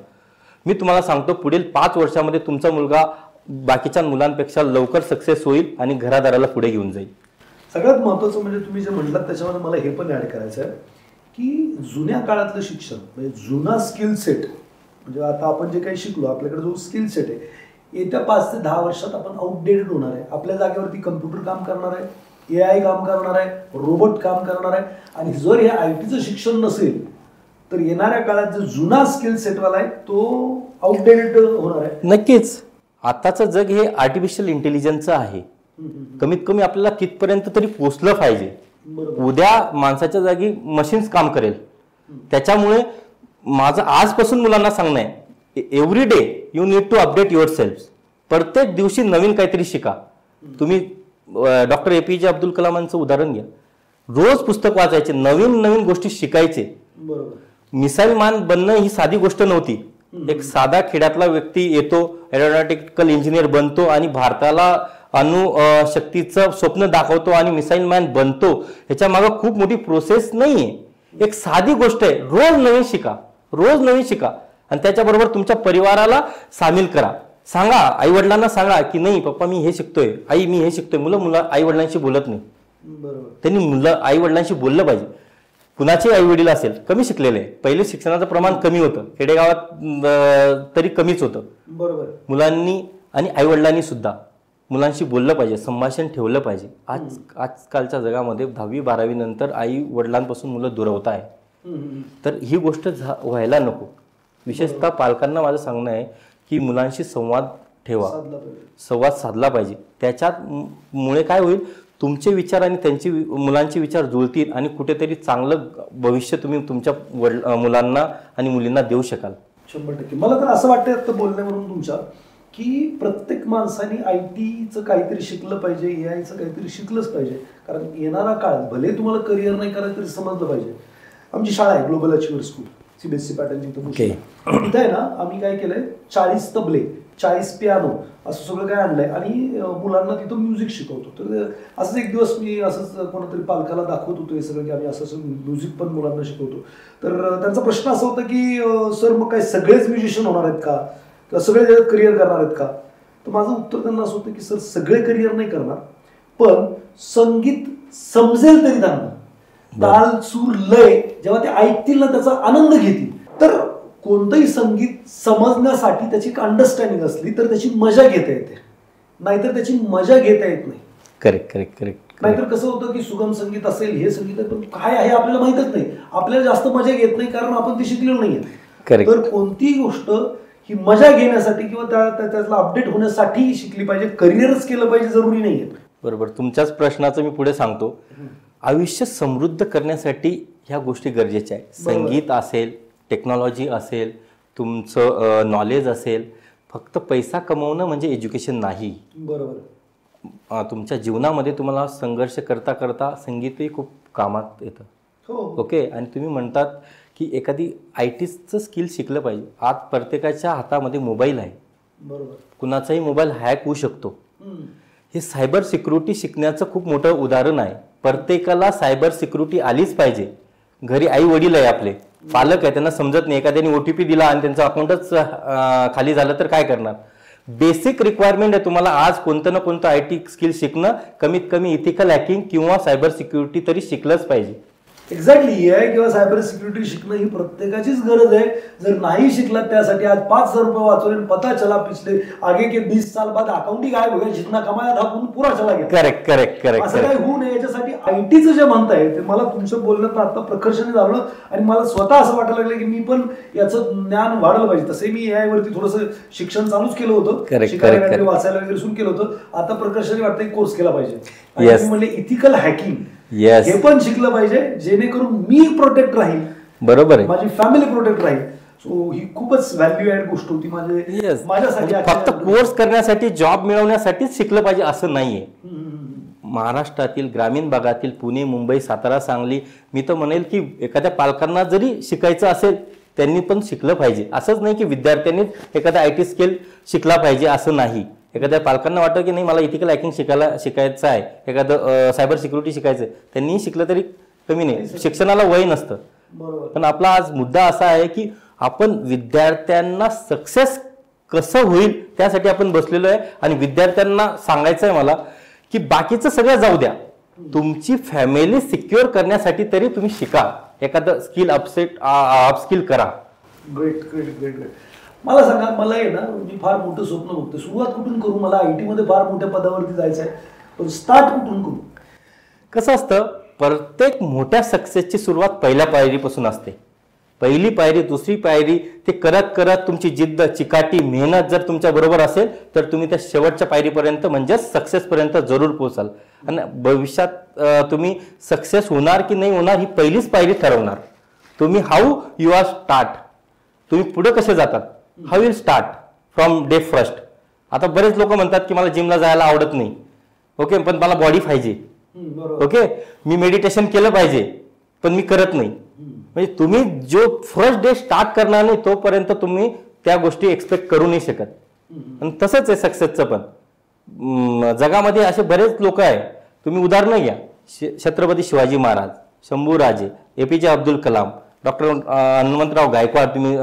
मी तुम्हाला सांगतो पुढील 5 वर्षामध्ये तुमचा मुलगा बाकीच्या मुलांपेक्षा लवकर सक्सेस होईल आणि घरादाराला पुढे घेऊन जाईल. सगळ्यात महत्त्वाचं म्हणजे तुम्ही जे म्हटलात त्याच्यामध्ये मला हे पण ऍड करायचं आहे की जुन्या काळातलं शिक्षण म्हणजे जुना स्किल सेट, म्हणजे आता आपण जे काही शिकलो आपल्याकडे जो स्किल सेट आहे, येत्या 5 ते 10 वर्षात आपण आउटडेटेड होणार आहे. आपल्या जागेवरती कम्प्युटर काम करणार आहे, AI काम करणार आहे, रोबोट काम करणार आहे. आणि जर हे ITचं शिक्षण नसेल तर येणाऱ्या काळात जो जुना स्किल सेटवाला आहे तो आउटडेटेड होणार आहे. नक्कीच. आताचं जग हे आर्टिफिशियल इंटेलिजन्सचं आहे. कमीत कमी आपल्याला तिथपर्यंत तरी पोचलं पाहिजे. उद्या माणसाच्या जागी मशीन्स काम करेल. त्याच्यामुळे माझं आजपासून मुलांना सांगणं आहे, every day you need to update yourself. प्रत्येक दिवशी नवीन काहीतरी शिका. तुम्ही डॉक्टर APJ अब्दुल कलामांचं उदाहरण घ्या, रोज पुस्तक वाचायचे, नवीन नवीन गोष्टी शिकायचे. मिसाईल मॅन बनणं ही साधी गोष्ट नव्हती. एक साधा खेड्यातला व्यक्ती येतो, एरोनॉटिकल इंजिनियर बनतो आणि भारताला अणुशक्तीचं स्वप्न दाखवतो आणि मिसाईल मॅन बनतो. ह्याच्या मागं खूप मोठी प्रोसेस नाहीये, एक साधी गोष्ट आहे. रोज नवीन शिका, रोज नवीन शिका आणि त्याच्याबरोबर तुमच्या परिवाराला सामील करा. सांगा, आई वडिलांना सांगा की नाही पप्पा मी हे शिकतोय, आई मी हे शिकतोय. मुलं आई वडिलांशी बोलत नाही. त्यांनी मुलं आई वडिलांशी बोललं पाहिजे. कुणाचे आई वडील असेल कमी शिकलेले, पहिले शिक्षणाचं प्रमाण कमी होतं, खेडेगावात तरी कमीच होतं. बरोबर. मुलांनी आणि आई वडिलांनी सुद्धा मुलांशी बोललं पाहिजे, संभाषण ठेवलं पाहिजे. आजकालच्या जगामध्ये 10वी-12वी नंतर आई वडिलांपासून मुलं दुरावत आहे. तर ही गोष्ट व्हायला नको. विशेषतः पालकांना माझं सांगणं आहे की मुलांशी संवाद ठेवा, संवाद साधला पाहिजे. त्याच्यात मुळे काय होईल, तुमचे विचार आणि त्यांची मुलांचे विचार जुळतील आणि कुठेतरी चांगलं भविष्य तुम्ही तुमच्या मुलांना आणि मुलींना देऊ शकाल. 100%. मला तर असं वाटतं आता बोलण्यावरून तुमच्या की प्रत्येक माणसाने ITचं काहीतरी शिकलं पाहिजे, AIचं काहीतरी शिकलंच पाहिजे. कारण येणारा काळ भले तुम्हाला करिअर नाही करायचं तरी समजलं पाहिजे. आमची शाळा आहे global achiever school, CBSE pattern. तिथं आहे ना आम्ही काय केलंय, 40 तबले, 40 पियानो असं सगळं काय आणलंय आणि मुलांना तिथं म्युझिक शिकवतो. तर असंच एक दिवस मी असंच कोणातरी पालकाला दाखवत होतो हे सगळं की आम्ही असं म्युझिक पण मुलांना शिकवतो. तर त्यांचा प्रश्न असा होता की सर मग काय सगळेच म्युझिशियन होणार आहेत का, किंवा सगळे त्याच्यात करिअर करणार आहेत का. तर माझं उत्तर त्यांना असं होतं की सर सगळे करिअर नाही करणार, पण संगीत समजेल तरी त्यांना, ताल सूर लय जेव्हा ते ऐकतील ना त्याचा आनंद घेतील. तर कोणतंही संगीत समजण्यासाठी त्याची एक अंडरस्टँडिंग असली तर त्याची मजा घेता येते. नाहीतर त्याची मजा घेता येत नाही. Correct correct correct. नाहीतर कसं होतं की सुगम संगीत असेल, हे संगीत आहे, पण काय आहे आपल्याला माहितच नाही, आपल्याला जास्त मजा घेत नाही कारण आपण ती शिकलेलो नाहीये. तर कोणतीही गोष्ट ही मजा घेण्यासाठी किंवा त्यातला अपडेट होण्यासाठी शिकली पाहिजे, करिअरच केलं पाहिजे जरुरी नाहीये. बरोबर. तुमच्याच प्रश्नाचं मी पुढे सांगतो. आयुष्य समृद्ध करण्यासाठी ह्या गोष्टी गरजेच्या आहेत. संगीत असेल, टेक्नॉलॉजी असेल, तुमचं नॉलेज असेल. फक्त पैसा कमवणं म्हणजे एज्युकेशन नाही. बरोबर. तुमच्या जीवनामध्ये तुम्हाला संघर्ष करता करता संगीतही खूप कामात येतं. ओके. आणि तुम्ही म्हणतात की एखादी IT चं स्किल शिकलं पाहिजे. आज प्रत्येकाच्या हातामध्ये मोबाईल आहे. बरोबर. कुणाचाही मोबाईल हॅक होऊ शकतो. हे सायबर सिक्युरिटी शिकण्याचं खूप मोठं उदाहरण आहे. प्रत्येकाला सायबर सिक्युरिटी आलीच पाहिजे. घरी आई वडील आहे, आपले पालक आहे, त्यांना समजत नाही, एखाद्याने OTP दिला आणि त्यांचं अकाउंटच खाली झालं तर काय करणार. बेसिक रिक्वायरमेंट आहे तुम्हाला आज कोणतं ना कोणतं IT स्किल शिकणं, कमीत कमी इथिकल हॅकिंग किंवा सायबर सिक्युरिटी तरी शिकलंच पाहिजे. एक्झॅक्टली. AI किंवा सायबर सिक्युरिटी शिकणं ही प्रत्येकाचीच गरज आहे. जर नाही शिकलात त्यासाठी आज 5,000 रुपये वाचवले, पता चला पिछले आगे के 20 साल बाद अकाउंट ही गायब हो गया, जितना कमाया था पूरा चला गया. Correct correct correct. असं काही होऊ नये याच्यासाठी IT चं जे म्हणताय ते मला तुमचं बोलण्यात आता प्रकर्षाने झालं आणि मला स्वतः असं वाटायला लागलं की मी पण याचं ज्ञान वाढलं पाहिजे. तसे मी AI वरती थोडंसं शिक्षण चालूच केलं होतं, शिकायला वाचायला वगैरे सुरू केलं होतं. आता प्रकर्षाने वाटतं एक कोर्स केला पाहिजे. आणि म्हणले इथिकल हॅकिंग हे पण शिकलं पाहिजे, जेणेकरून मी प्रोटेक्ट राहील. बरोबर आहे. माझी फॅमिली प्रोटेक्ट राहील. सो ही खूपच व्हॅल्यू ऍड गोष्ट होती माझ्यासाठी. फक्त कोर्स करण्यासाठी, जॉब मिळवण्यासाठीच शिकलं पाहिजे असं नाहीये. महाराष्ट्रातील ग्रामीण भागातील पुणे, मुंबई, सातारा, सांगली, मी तर म्हणेल की एखाद्या पालकांना जरी शिकायचं असेल त्यांनी पण शिकलं पाहिजे. असंच नाही की विद्यार्थ्यांनी एखादा IT स्किल शिकला पाहिजे असं नाही. एखाद्या पालकांना वाटतं की नाही मला इथिकल हॅकिंग शिकायचं आहे, एखादं सायबर सिक्युरिटी शिकायचं आहे, त्यांनी शिकलं तरी कमी नाही. शिक्षणाला वय नसतं. पण आपला आज मुद्दा असा आहे की आपण विद्यार्थ्यांना सक्सेस कसं होईल त्यासाठी आपण बसलेलो आहे. आणि विद्यार्थ्यांना सांगायचं आहे मला की बाकीचं सगळं जाऊ द्या, तुमची फॅमिली सिक्युअर करण्यासाठी तरी तुम्ही शिका, एखादं स्किल अपस्किल करा. Great great great great. मला सांगा, मला आहे ना, मी फार मोठं स्वप्न बघतो. सुरुवात कुठून करू? मला IT मध्ये फार मोठ्या पदावरती जायचं आहे, पण स्टार्ट कुठून करू? कसं असतं, प्रत्येक मोठ्या सक्सेसची सुरुवात पहिल्या पायरीपासून असते. पहिली पायरी, दुसरी पायरी, ते करत करत तुमची जिद्द, चिकाटी, मेहनत जर तुमच्या बरोबर असेल तर तुम्ही त्या शेवटच्या पायरीपर्यंत म्हणजेच सक्सेसपर्यंत जरूर पोहोचाल. आणि भविष्यात तुम्ही सक्सेस होणार की नाही होणार ही पहिलीच पायरी ठरवणार. तुम्ही हाऊ यू आर स्टार्ट, तुम्ही पुढे कसे जातात, how will start from day first. आता बरेच लोक म्हणतात की मला जिमला जायला आवडत नाही. ओके, पण मला बॉडी पाहिजे. ओके, मी मेडिटेशन केलं पाहिजे पण मी करत नाही. म्हणजे तुम्ही जो फर्स्ट डे स्टार्ट करणार नाही तोपर्यंत तुम्ही त्या गोष्टी एक्सपेक्ट करू नाही शकत. आणि तसंच आहे सक्सेसचं पण. जगामध्ये असे बरेच लोक आहे, तुम्ही उदाहरणं घ्या. छत्रपती शिवाजी महाराज, शंभूराजे, APJ अब्दुल कलाम, डॉक्टर हनुमंतराव गायकवाड तुम्ही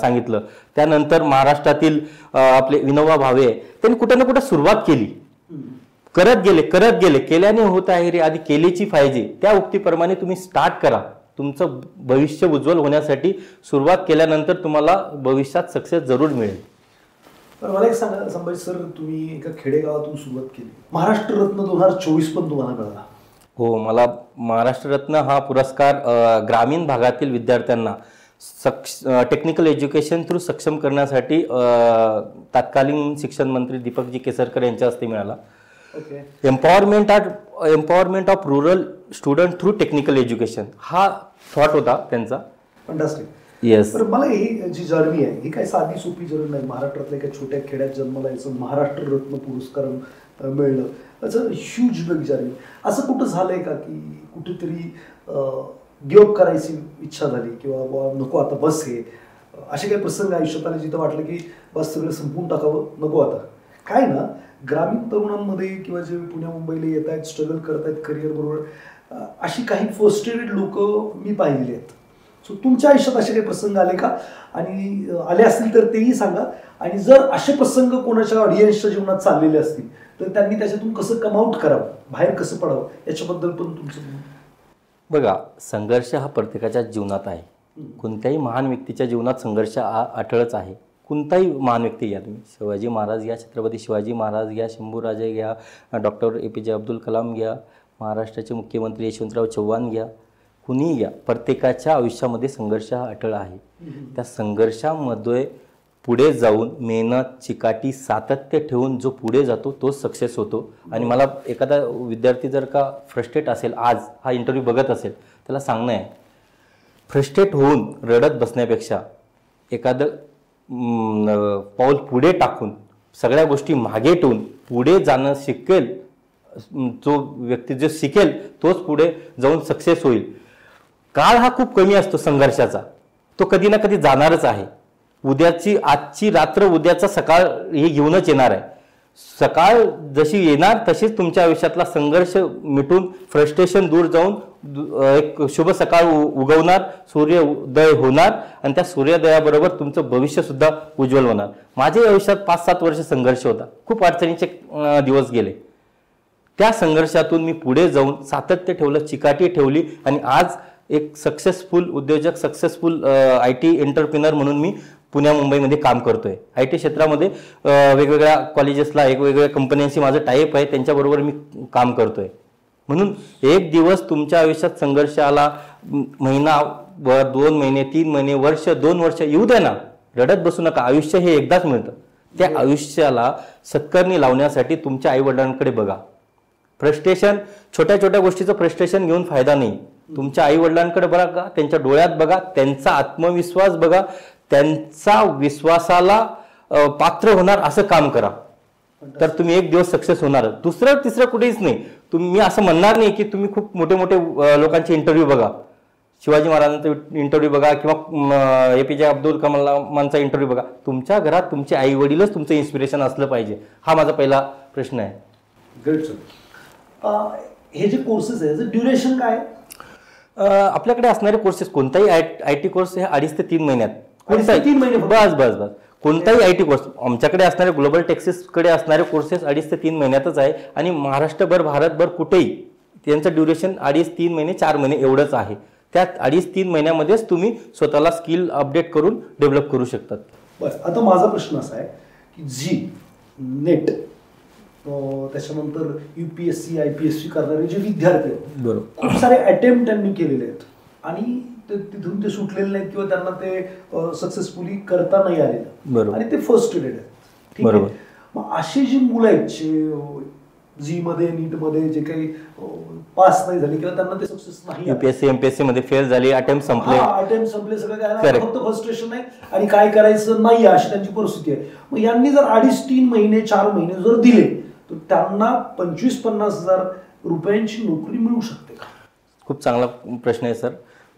सांगितलं. त्यानंतर महाराष्ट्रातील आपले विनोबा भावे, त्यांनी कुठे ना कुठे सुरुवात केली, करत गेले. केल्याने होत आहे रे, आधी केलीची पाहिजे. त्या उक्तीप्रमाणे तुम्ही स्टार्ट करा. तुमचं भविष्य उज्ज्वल होण्यासाठी सुरुवात केल्यानंतर तुम्हाला भविष्यात सक्सेस जरूर मिळेल. तर मला एक सांगा संभाजी सर, तुम्ही एका खेडेगावातून सुरुवात केली, महाराष्ट्र रत्न 2024 पण तुम्हाला मिळाला. हो, मला महाराष्ट्र रत्न हा पुरस्कार ग्रामीण भागातील विद्यार्थ्यांना टेक्निकल एज्युकेशन थ्रू सक्षम करण्यासाठी तत्कालीन शिक्षण मंत्री दीपकजी केसरकर यांच्या हस्ते मिळाला. Empowerment of rural student through technical education हा थॉट होता त्यांचा. फंटास्टिक. येस. तर मला ही जी जर्नी आहे ही काही साधी सोपी जर्नी नाही. महाराष्ट्रातल्या एका छोट्या खेड्यात जन्माला यायचं, महाराष्ट्र रत्न पुरस्कार मिळणं, त्याचं ह्यूज बिग जर्नी. असं कुठं झालंय का की कुठेतरी गिव्ह करायची इच्छा झाली किंवा नको आता बस, हे असे काही प्रसंग आयुष्यात आले जिथं वाटलं की बस सगळं संपवून टाकावं, नको आता? काय ना, ग्रामीण तरुणांमध्ये किंवा जे पुण्या मुंबईला येत आहेत, स्ट्रगल करत आहेत करिअर बरोबर, अशी काही फ्रस्ट्रेटेड लोक मी पाहिलेली आहेत. सो तुमच्या आयुष्यात असे काही प्रसंग आले का? आणि आले असतील तर तेही सांगा. आणि जर असे प्रसंग कोणाच्या ऑडियन्सच्या जीवनात चाललेले असतील तर त्यांनी त्याच्यातून कसं कमआउट करावं, बाहेर कसं पडावं, याच्याबद्दल पण तुमचं. बघा, संघर्ष हा प्रत्येकाच्या जीवनात आहे. कोणत्याही महान व्यक्तीच्या जीवनात संघर्ष हा अटळच आहे. कोणताही महान व्यक्ती घ्या तुम्ही, शिवाजी महाराज घ्या, छत्रपती शिवाजी महाराज घ्या, शंभूराजे घ्या, डॉक्टर APJ अब्दुल कलाम घ्या, महाराष्ट्राचे मुख्यमंत्री यशवंतराव चव्हाण घ्या, कुणीही घ्या, प्रत्येकाच्या आयुष्यामध्ये संघर्ष हा अटळ आहे. त्या संघर्षामध्ये पुढे जाऊन मेहनत, चिकाटी, सातत्य ठेवून जो पुढे जातो तोच सक्सेस होतो. आणि मला एखादा विद्यार्थी जर का फ्रस्ट्रेट असेल, आज हा इंटरव्ह्यू बघत असेल, त्याला सांगणं आहे, फ्रस्ट्रेट होऊन रडत बसण्यापेक्षा एखादं पाऊल पुढे टाकून सगळ्या गोष्टी मागे ठेवून पुढे जाणं शिकेल, जो व्यक्ती जो शिकेल तोच पुढे जाऊन सक्सेस होईल. काळ हा खूप कमी असतो संघर्षाचा, तो कधी ना कधी जाणारच आहे. आजची रात्र उद्याचा सकाळ हे घेऊनच येणार आहे. सकाळ जशी येणार तशीच तुमच्या आयुष्यातला संघर्ष मिटून फ्रस्ट्रेशन दूर जाऊन एक शुभ सकाळ उगवणार, सूर्योदय होणार आणि त्या सूर्योदयाबरोबर तुमचं भविष्य सुद्धा उज्ज्वल होणार. माझ्या आयुष्यात 5-7 वर्ष संघर्ष होता, खूप अडचणीचे दिवस गेले. त्या संघर्षातून मी पुढे जाऊन सातत्य ठेवलं, चिकाटी ठेवली आणि आज एक सक्सेसफुल उद्योजक, सक्सेसफुल IT एंटरप्रिनर म्हणून मी पुण्या मुंबईमध्ये काम करतोय. IT क्षेत्रामध्ये वेगवेगळ्या कॉलेजेसला, वेगवेगळ्या कंपन्यांशी माझं टाईप आहे, त्यांच्याबरोबर मी काम करतोय. म्हणून एक दिवस तुमच्या आयुष्यात संघर्ष आला, महिना, 2 महिने, 3 महिने, वर्ष, 2 वर्ष येऊ द्या ना, रडत बसू नका. आयुष्य हे एकदाच मिळतं. त्या आयुष्याला सत्कारणी लावण्यासाठी तुमच्या आईवडिलांकडे बघा. फ्रस्ट्रेशन, छोट्या छोट्या गोष्टीचं फ्रस्ट्रेशन घेऊन फायदा नाही. तुमच्या आईवडिलांकडे बघा, त्यांच्या डोळ्यात बघा, त्यांचा आत्मविश्वास बघा, त्यांचा विश्वासाला पात्र होणार असं काम करा, तर तुम्ही एक दिवस सक्सेस होणार. दुसरं तिसरं कुठेच नाही. मी असं म्हणणार नाही की तुम्ही खूप मोठे मोठे लोकांचे इंटरव्ह्यू बघा, शिवाजी महाराजांचा इंटरव्ह्यू बघा किंवा APJ अब्दुल कलामांचा इंटरव्ह्यू बघा. तुमच्या घरात तुमचे आई वडीलच तुमचं इन्स्पिरेशन असलं पाहिजे, हा माझा पहिला प्रश्न आहे. Great sir. हे जे कोर्सेस आहे, ड्युरेशन काय? आपल्याकडे असणारे कोर्सेस, कोणताही IT कोर्स हे 2.5 ते 3 महिन्यात, 3 महिने बस. कोणताही IT कोर्स आमच्याकडे असणारे, ग्लोबल टेक्सिसकडे असणारे कोर्सेस 2.5 ते 3 महिन्यातच आहे. आणि महाराष्ट्रभर, भारतभर कुठेही त्यांचं ड्युरेशन 2.5-3 महिने, 4 महिने एवढंच आहे. त्यात 2.5-3 महिन्यामध्येच तुम्ही स्वतःला स्किल अपडेट करून डेव्हलप करू शकतात. बस. आता माझा प्रश्न असा आहे की जी नेट, त्याच्यानंतर UPSC IPSC करणारे जे विद्यार्थी आहेत, बरोबर, खूप सारे अटेम्प्ट त्यांनी केलेले आहेत आणि तिथून ते सुटलेले नाहीत किंवा त्यांना ते सक्सेसफुली करता नाही आलेलं, आणि ते फर्स्ट्रेटेड आहेत. बरोबर. मग अशी जी मुलं आहेत जी मध्ये, नीट मध्ये जे काही पास नाही झाले किंवा त्यांना ते सक्सेस नाही, UPSC MPSC मध्ये फेल झाली, अटेम्प्ट संपले, सगळं काय, फक्त फ्रस्ट्रेशन आहे आणि काय करायचं नाही अशी त्यांची परिस्थिती आहे. मग यांनी जर 2.5-3 महिने, 4 महिने जर दिले तर त्यांना 25-50 हजार रुपयांची नोकरी मिळू शकते का? खूप चांगला प्रश्न आहे सर.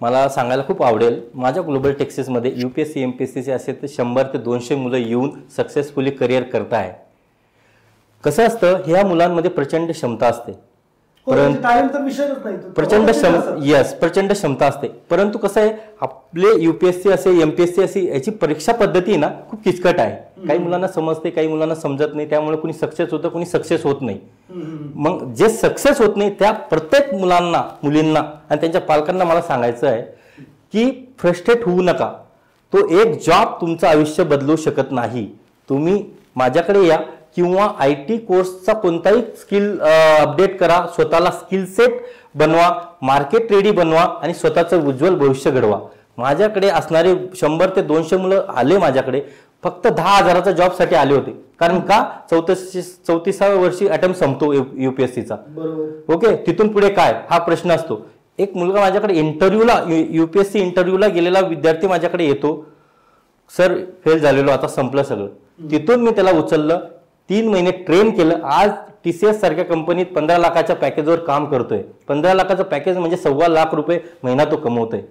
मला सांगायला खूप आवडेल, माझ्या ग्लोबल टेक्सिसमध्ये UPSC MPSCचे असे तर 100 ते 200 मुलं येऊन सक्सेसफुली करिअर करत आहे. कसं असतं, ह्या मुलांमध्ये प्रचंड क्षमता असते, प्रचंड क्षमता असते. परंतु कसं आहे, आपले UPSC असे, MPSC असे, याची परीक्षा पद्धती ना खूप किचकट आहे. काही मुलांना समजते, काही मुलांना समजत नाही, त्यामुळे कुणी सक्सेस होतं, कुणी सक्सेस होत नाही. मग जे सक्सेस होत नाही त्या प्रत्येक मुलांना, मुलींना आणि त्यांच्या पालकांना मला सांगायचं आहे की फ्रस्ट्रेट होऊ नका. तो एक जॉब तुमचं आयुष्य बदलू शकत नाही. तुम्ही माझ्याकडे या किंवा IT कोर्सचा कोणताही स्किल अपडेट करा, स्वतःला स्किल सेट बनवा, मार्केट रेडी बनवा आणि स्वतःचं उज्ज्वल भविष्य घडवा. माझ्याकडे असणारे 100 ते 200 मुलं आले माझ्याकडे फक्त 10,000चा जॉबसाठी आले होते. कारण का, 34व्या वर्षी अटेम्प्ट संपतो UPSCचा. ओके, तिथून पुढे काय हा प्रश्न असतो. एक मुलगा माझ्याकडे इंटरव्ह्यूला, UPSC इंटरव्ह्यूला गेलेला विद्यार्थी माझ्याकडे येतो, सर फेल झालेलो, आता संपलं सगळं. तिथून मी त्याला उचललं, 3 महिने ट्रेन केलं. आज TCS सारख्या कंपनीत 15 लाखाच्या पॅकेजवर काम करतोय. 15 लाखाचं पॅकेज म्हणजे 1.25 लाख रुपये महिना तो कमवतोय.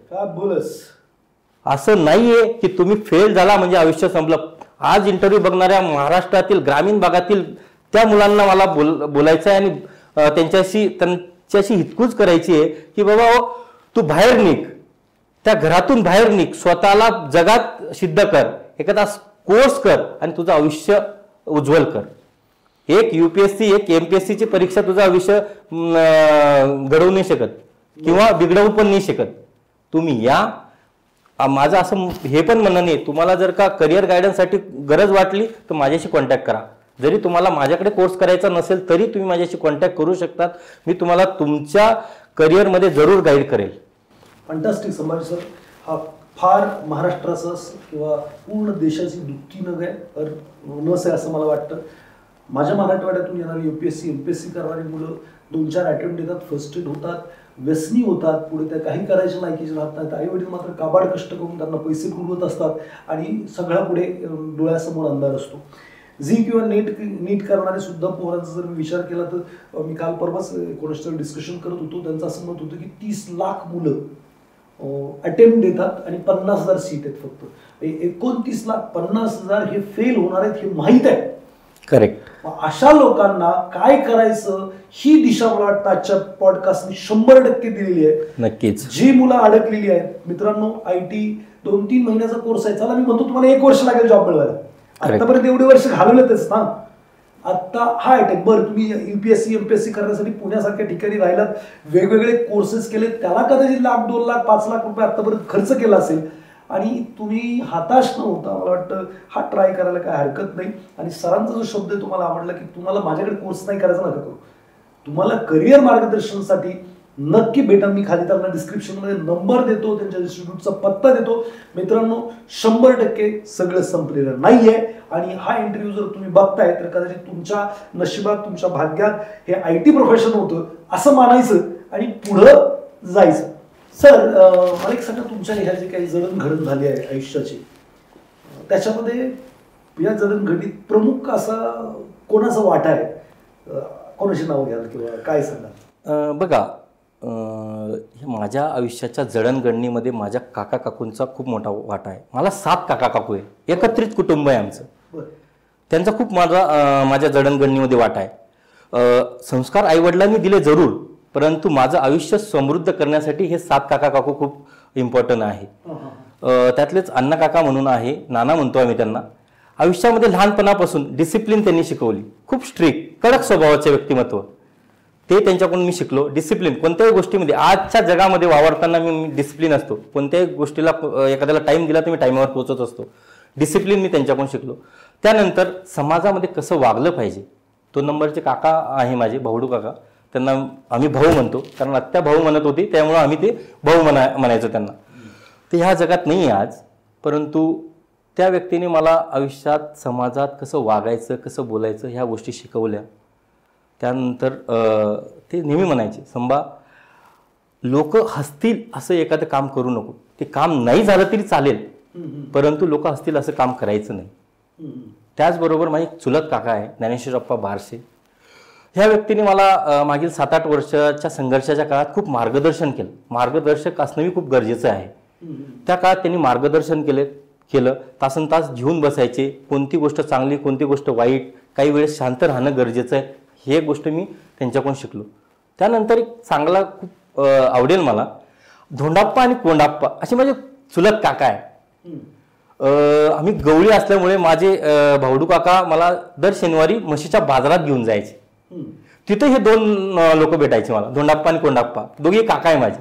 असं नाहीये की तुम्ही फेल झाला म्हणजे आयुष्य संपलं. आज इंटरव्ह्यू बघणाऱ्या महाराष्ट्रातील ग्रामीण भागातील त्या मुलांना मला बोलायचं आहे आणि त्यांच्याशी हितकूच करायची आहे की बाबा तू बाहेर निघ, त्या घरातून बाहेर निघ, स्वतःला जगात सिद्ध कर, एखादा कोर्स कर आणि तुझं आयुष्य उज्ज्वल कर. एक UPSC, एक MPSCची परीक्षा तुझं आयुष्य घडवू नाही शकत किंवा बिघडवू पण नाही शकत. तुम्ही या, माझं असं हे पण म्हणणं नाही, तुम्हाला जर का करिअर गायडन्ससाठी गरज वाटली तर माझ्याशी कॉन्टॅक्ट करा. जरी तुम्हाला माझ्याकडे कोर्स करायचा नसेल तरी तुम्ही माझ्याशी कॉन्टॅक्ट करू शकतात. मी तुम्हाला तुमच्या करिअरमध्ये जरूर गाईड करेल. फंटास्टिक संभाजी सर, हा फार महाराष्ट्राचा किंवा पूर्ण देशाची दुःखी नस आहे असं मला वाटतं. माझ्या मराठवाड्यातून येणारी UPSC MPSC करणारी मुलं 2-4 अटेम्प्ट देतात, फर्स्ट एड होतात, व्यसनी होतात, पुढे त्या काही करायच्या लायकीचे राहत नाहीत. आई वडील मात्र काबाड कष्ट करून त्यांना पैसे पुरवत असतात आणि सगळ्या पुढे डोळ्यासमोर अंधार असतो. झी किंवा नीट करणारे सुद्धा पोरांचा जर मी विचार केला तर मी काल परवाच कोणाचं डिस्कशन करत होतो, त्यांचं असं मत होतं की 30 लाख मुलं अटेम्प्ट देतात आणि 50,000 सीट आहेत फक्त. 29 लाख 50,000 हे फेल होणार आहेत हे माहीत आहे. करेक्ट. अशा लोकांना काय करायचं ही दिशा मला वाटतं आजच्या पॉडकास्टने 100% दिलेली आहे. नक्कीच. जी मुलं अडकलेली आहेत मित्रांनो, IT 2-3 महिन्याचा कोर्स आहे, चला मी म्हणतो तुम्हाला 1 वर्ष लागेल जॉब मिळवायला. आतापर्यंत एवढे वर्ष घालवलेतच ना. आता हा अटॅक बरं, तुम्ही UPSC MPSC करण्यासाठी पुण्यासारख्या ठिकाणी राहिलात, वेगवेगळे कोर्सेस केले, त्याला कदाचित 1,00,000, 2,00,000, 5,00,000 रुपये आतापर्यंत खर्च केला असेल आणि तुम्ही हताश न होता मला वाटतं हा ट्राय करायला काय हरकत नाही. आणि सरांचा जो शब्द आहे तुम्हाला आवडला की तुम्हाला माझ्याकडे कोर्स नाही करायचा नका करू, तुम्हाला करिअर मार्गदर्शनासाठी नक्की भेटा. मी खाली त्यांना डिस्क्रिप्शनमध्ये नंबर देतो, त्यांच्या इन्स्टिट्यूटचा पत्ता देतो. मित्रांनो 100% सगळं संपलेलं नाहीये आणि हा इंटरव्ह्यू जर तुम्ही बघताय तर कदाचित तुमच्या नशिबात, तुमच्या भाग्यात हे IT प्रोफेशन होतं असं मानायचं आणि पुढं जायचं. सर मला एक सांगा, तुमच्या ह्या जे काही जडणघडण झाली आहे आयुष्याची, त्याच्यामध्ये या जडणघडणीत प्रमुख असा कोणाचा वाटा आहे? कोणाची नावं घ्याल किंवा काय सांगाल? बघा, माझ्या आयुष्याच्या जडणघडणीमध्ये माझ्या काका काकूंचा खूप मोठा वाटा आहे. मला 7 काका काकू आहे, एकत्रित कुटुंब आहे आमचं. त्यांचा खूप माझ्या जडणघडणीमध्ये वाटा आहे. संस्कार आईवडिलांनी दिले जरूर, परंतु माझं आयुष्य समृद्ध करण्यासाठी हे 7 काका काकू खूप इम्पॉर्टंट आहे. त्यातलेच अण्णा काका म्हणून आहे, नाना म्हणतो आम्ही त्यांना. आयुष्यामध्ये लहानपणापासून डिसिप्लिन त्यांनी शिकवली. खूप स्ट्रिक्ट, कडक स्वभावाचे व्यक्तिमत्व, ते त्यांच्याकडून मी शिकलो. डिसिप्लिन कोणत्याही गोष्टीमध्ये, आजच्या जगामध्ये वावरताना मी डिसिप्लिन असतो. कोणत्याही गोष्टीला एखाद्याला टाईम दिला तर मी टाईमवर पोहोचत असतो. डिसिप्लिन मी त्यांच्याकडून शिकलो. त्यानंतर समाजामध्ये कसं वागलं पाहिजे, 2 नंबरचे काका आहे माझे, भाऊडू काका. त्यांना आम्ही भाऊ म्हणतो, कारण आत्या भाऊ म्हणत होती त्यामुळे आम्ही ते भाऊ म्हणायचो त्यांना. ते ह्या जगात नाही आहे आज, परंतु त्या व्यक्तीने मला आयुष्यात समाजात कसं वागायचं, कसं बोलायचं ह्या गोष्टी शिकवल्या. त्यानंतर ते नेहमी म्हणायचे, संभा लोक हसतील असं एखादं काम करू नको. ते काम नाही झालं तरी चालेल, परंतु लोक हसतील असं काम करायचं नाही. त्याचबरोबर माझी चुलत काका आहे, ज्ञानेश्वरप्पा बारसे. ह्या व्यक्तीने मला मागील 7-8 वर्षाच्या संघर्षाच्या काळात खूप मार्गदर्शन केलं. मार्गदर्शक असणंही खूप गरजेचं आहे. त्या काळात त्यांनी मार्गदर्शन केलं. तासनतास घेऊन बसायचे, कोणती गोष्ट चांगली, कोणती गोष्ट वाईट, काही वेळेस शांत राहणं गरजेचं आहे, हे गोष्ट मी त्यांच्याकडून शिकलो. त्यानंतर एक चांगला खूप आवडेल मला, धोंडाप्पा आणि कोंडाप्पा असे माझे चुलत काका आहे. आम्ही गवळी असल्यामुळे माझे भाऊडू काका मला दर शनिवारी म्हशीच्या बाजारात घेऊन जायचे. तिथे हे 2 लोक भेटायचे मला, धोंडाप्पा आणि कोंडाप्पा, दोघे काका आहे माझे.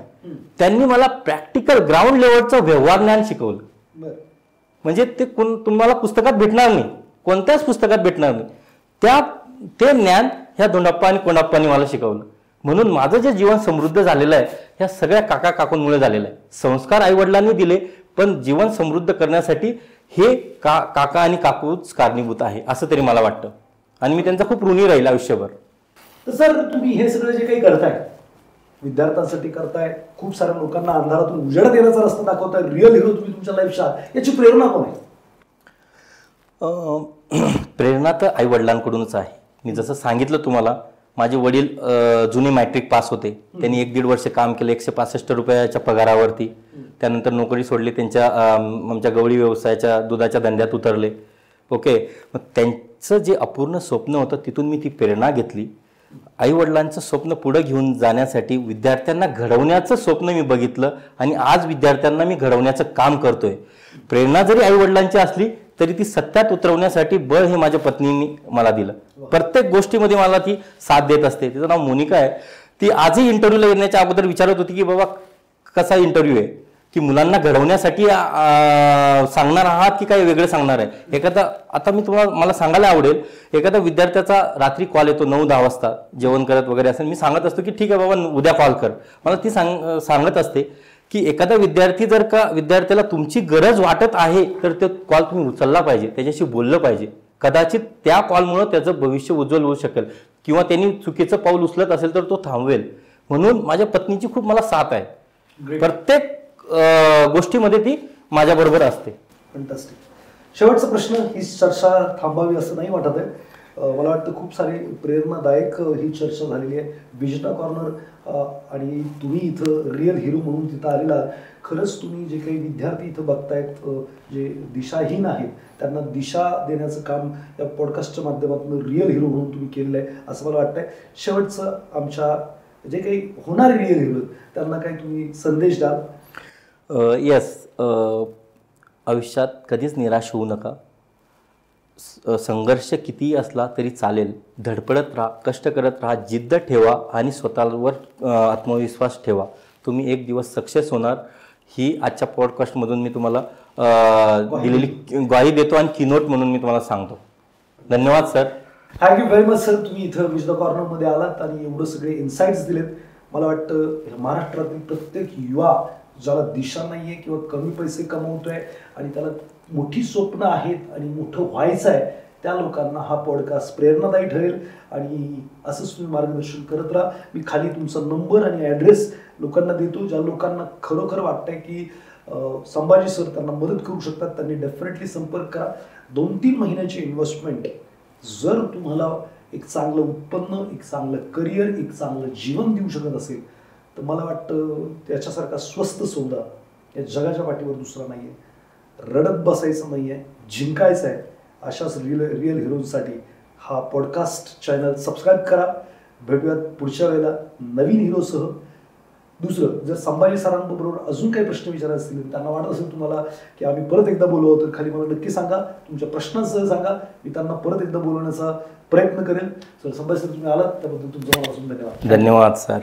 त्यांनी मला प्रॅक्टिकल ग्राउंड लेवलचं व्यवहार ज्ञान शिकवलं. म्हणजे ते तुम्हाला पुस्तकात भेटणार नाही, कोणत्याच पुस्तकात भेटणार नाही. ते ज्ञान ह्या धोंडाप्पा आणि कोंडाप्पांनी मला शिकवलं. म्हणून माझं जे जीवन समृद्ध झालेलं आहे ह्या सगळ्या काका काकूंमुळे झालेलं आहे. संस्कार आईवडिलांनी दिले, पण जीवन समृद्ध करण्यासाठी हे काका आणि काकूच कारणीभूत आहे असं तरी मला वाटतं. आणि मी त्यांचा खूप ऋणी राहील आयुष्यभर. तर सर तुम्ही हे सगळं जे काही करताय, विद्यार्थ्यांसाठी करताय, खूप साऱ्या लोकांना अंधारातून उजेडात येण्याचा रस्ता दाखवताय, रिअल हिरो तुम्ही तुमच्या लाईफच्या, याची प्रेरणा कोण आहे? प्रेरणा तर आई वडिलांकडूनच आहे. मी जसं सांगितलं तुम्हाला, माझे वडील जुने मॅट्रिक पास होते. त्यांनी 1-1.5 वर्ष काम केलं 165 रुपयाच्या पगारावरती. त्यानंतर नोकरी सोडली, त्यांच्या आमच्या गवळी व्यवसायाच्या दुधाच्या धंद्यात उतरले. ओके, मग त्यांचं जे अपूर्ण स्वप्न होतं तिथून मी ती प्रेरणा घेतली. आई वडिलांचं स्वप्न पुढे घेऊन जाण्यासाठी विद्यार्थ्यांना घडवण्याचं स्वप्न मी बघितलं आणि आज विद्यार्थ्यांना मी घडवण्याचं काम करतोय. प्रेरणा जरी आई वडिलांची असली तरी ती सत्यात उतरवण्यासाठी बळ हे माझ्या पत्नीने मला दिलं. प्रत्येक गोष्टीमध्ये मला ती साथ देत असते. तिचं नाव मोनिका आहे. ती आजही इंटरव्ह्यूला येण्याच्या अगोदर विचारत होती की बाबा कसा इंटरव्ह्यू आहे. की मुलांना घडवण्यासाठी सांगणार आहात की काही वेगळं सांगणार आहे? एखादा आता मी तुम्हाला मला सांगायला आवडेल, एखादा विद्यार्थ्याचा रात्री कॉल येतो 9-10 वाजता जेवण करत वगैरे असेल, मी सांगत असतो की ठीक आहे बाबा उद्या कॉल कर. मला ती सांगत असते की एखादा विद्यार्थी जर का विद्यार्थ्याला तुमची गरज वाटत आहे तर तो कॉल तुम्ही उचलला पाहिजे, त्याच्याशी बोललं पाहिजे. कदाचित त्या कॉलमुळे त्याचं भविष्य उज्ज्वल होऊ शकेल किंवा त्यांनी चुकीचं पाऊल उचलत असेल तर तो थांबवेल. म्हणून माझ्या पत्नीची खूप मला साथ आहे. प्रत्येक गोष्टीमध्ये ती माझ्याबरोबर असते. फंटास्टिक. शेवटचा प्रश्न, ही चर्चा थांबावी असं नाही वाटत आहे. मला वाटतं खूप सारी प्रेरणादायक ही चर्चा झालेली आहे. विजेता कॉर्नर आणि तुम्ही इथं रिअल हिरो म्हणून तिथं आलेला. खरंच तुम्ही जे काही विद्यार्थी इथं बघतायत जे दिशाहीन आहेत त्यांना दिशा देण्याचं काम या पॉडकास्टच्या माध्यमातून रिअल हिरो म्हणून तुम्ही केलेलं आहे असं मला वाटतंय. शेवटचं आमच्या जे काही होणारे रिअल हिरो त्यांना काही तुम्ही संदेश द्याल? येस, आयुष्यात कधीच निराश होऊ नका. संघर्ष कितीही असला तरी चालेल. धडपडत राहा, कष्ट करत राहा, जिद्द ठेवा आणि स्वतःवर आत्मविश्वास ठेवा. तुम्ही एक दिवस सक्सेस होणार ही आजच्या पॉडकास्टमधून मी तुम्हाला दिलेली ग्वाही देतो आणि कीनोट म्हणून मी तुम्हाला सांगतो. धन्यवाद sir. Thank you very much sir. तुम्ही इथं विजेता कॉर्नरमध्ये आलात आणि एवढं सगळे इन्साइट्स दिलेत. मला वाटतं महाराष्ट्रातील प्रत्येक युवा ज्याला दिशा नाहीये किंवा कमी पैसे कमवतोय आणि त्याला मोठी स्वप्न आहेत आणि मोठं व्हायचं आहे त्या लोकांना हा पॉडकास्ट प्रेरणादायी ठरेल. आणि असंच तुम्ही मार्गदर्शन करत राहा. मी खाली तुमचा नंबर आणि ॲड्रेस लोकांना देतो. ज्या लोकांना खरोखर वाटतंय की संभाजी सर त्यांना मदत करू शकतात त्यांनी डेफिनेटली संपर्क करा. 2-3 महिन्याची इन्व्हेस्टमेंट जर तुम्हाला एक चांगलं उत्पन्न, एक चांगलं करिअर, एक चांगलं जीवन देऊ शकत असेल तर मला वाटतं त्याच्यासारखा स्वस्त सौदा या जगाच्या पाठीवर दुसरा नाही आहे. रडत बसायचं नाही आहे, जिंकायचं आहे. अशाच रिअल हिरोजसाठी हा पॉडकास्ट चॅनल सबस्क्राईब करा. भेटूयात पुढच्या वेळेला नवीन हिरोसह. दुसरं, जर संभाजी सरांबरोबर अजून काही प्रश्न विचारायचे असतील, त्यांना वाटत असेल तुम्हाला की आम्ही परत एकदा बोलवू तर खाली मला नक्की सांगा. तुमच्या प्रश्नांसह सांगा, मी त्यांना परत एकदा बोलवण्याचा प्रयत्न करेल. सर संभाजी सर तुम्ही आलात त्याबद्दल तुमचा मनापासून धन्यवाद. धन्यवाद सर.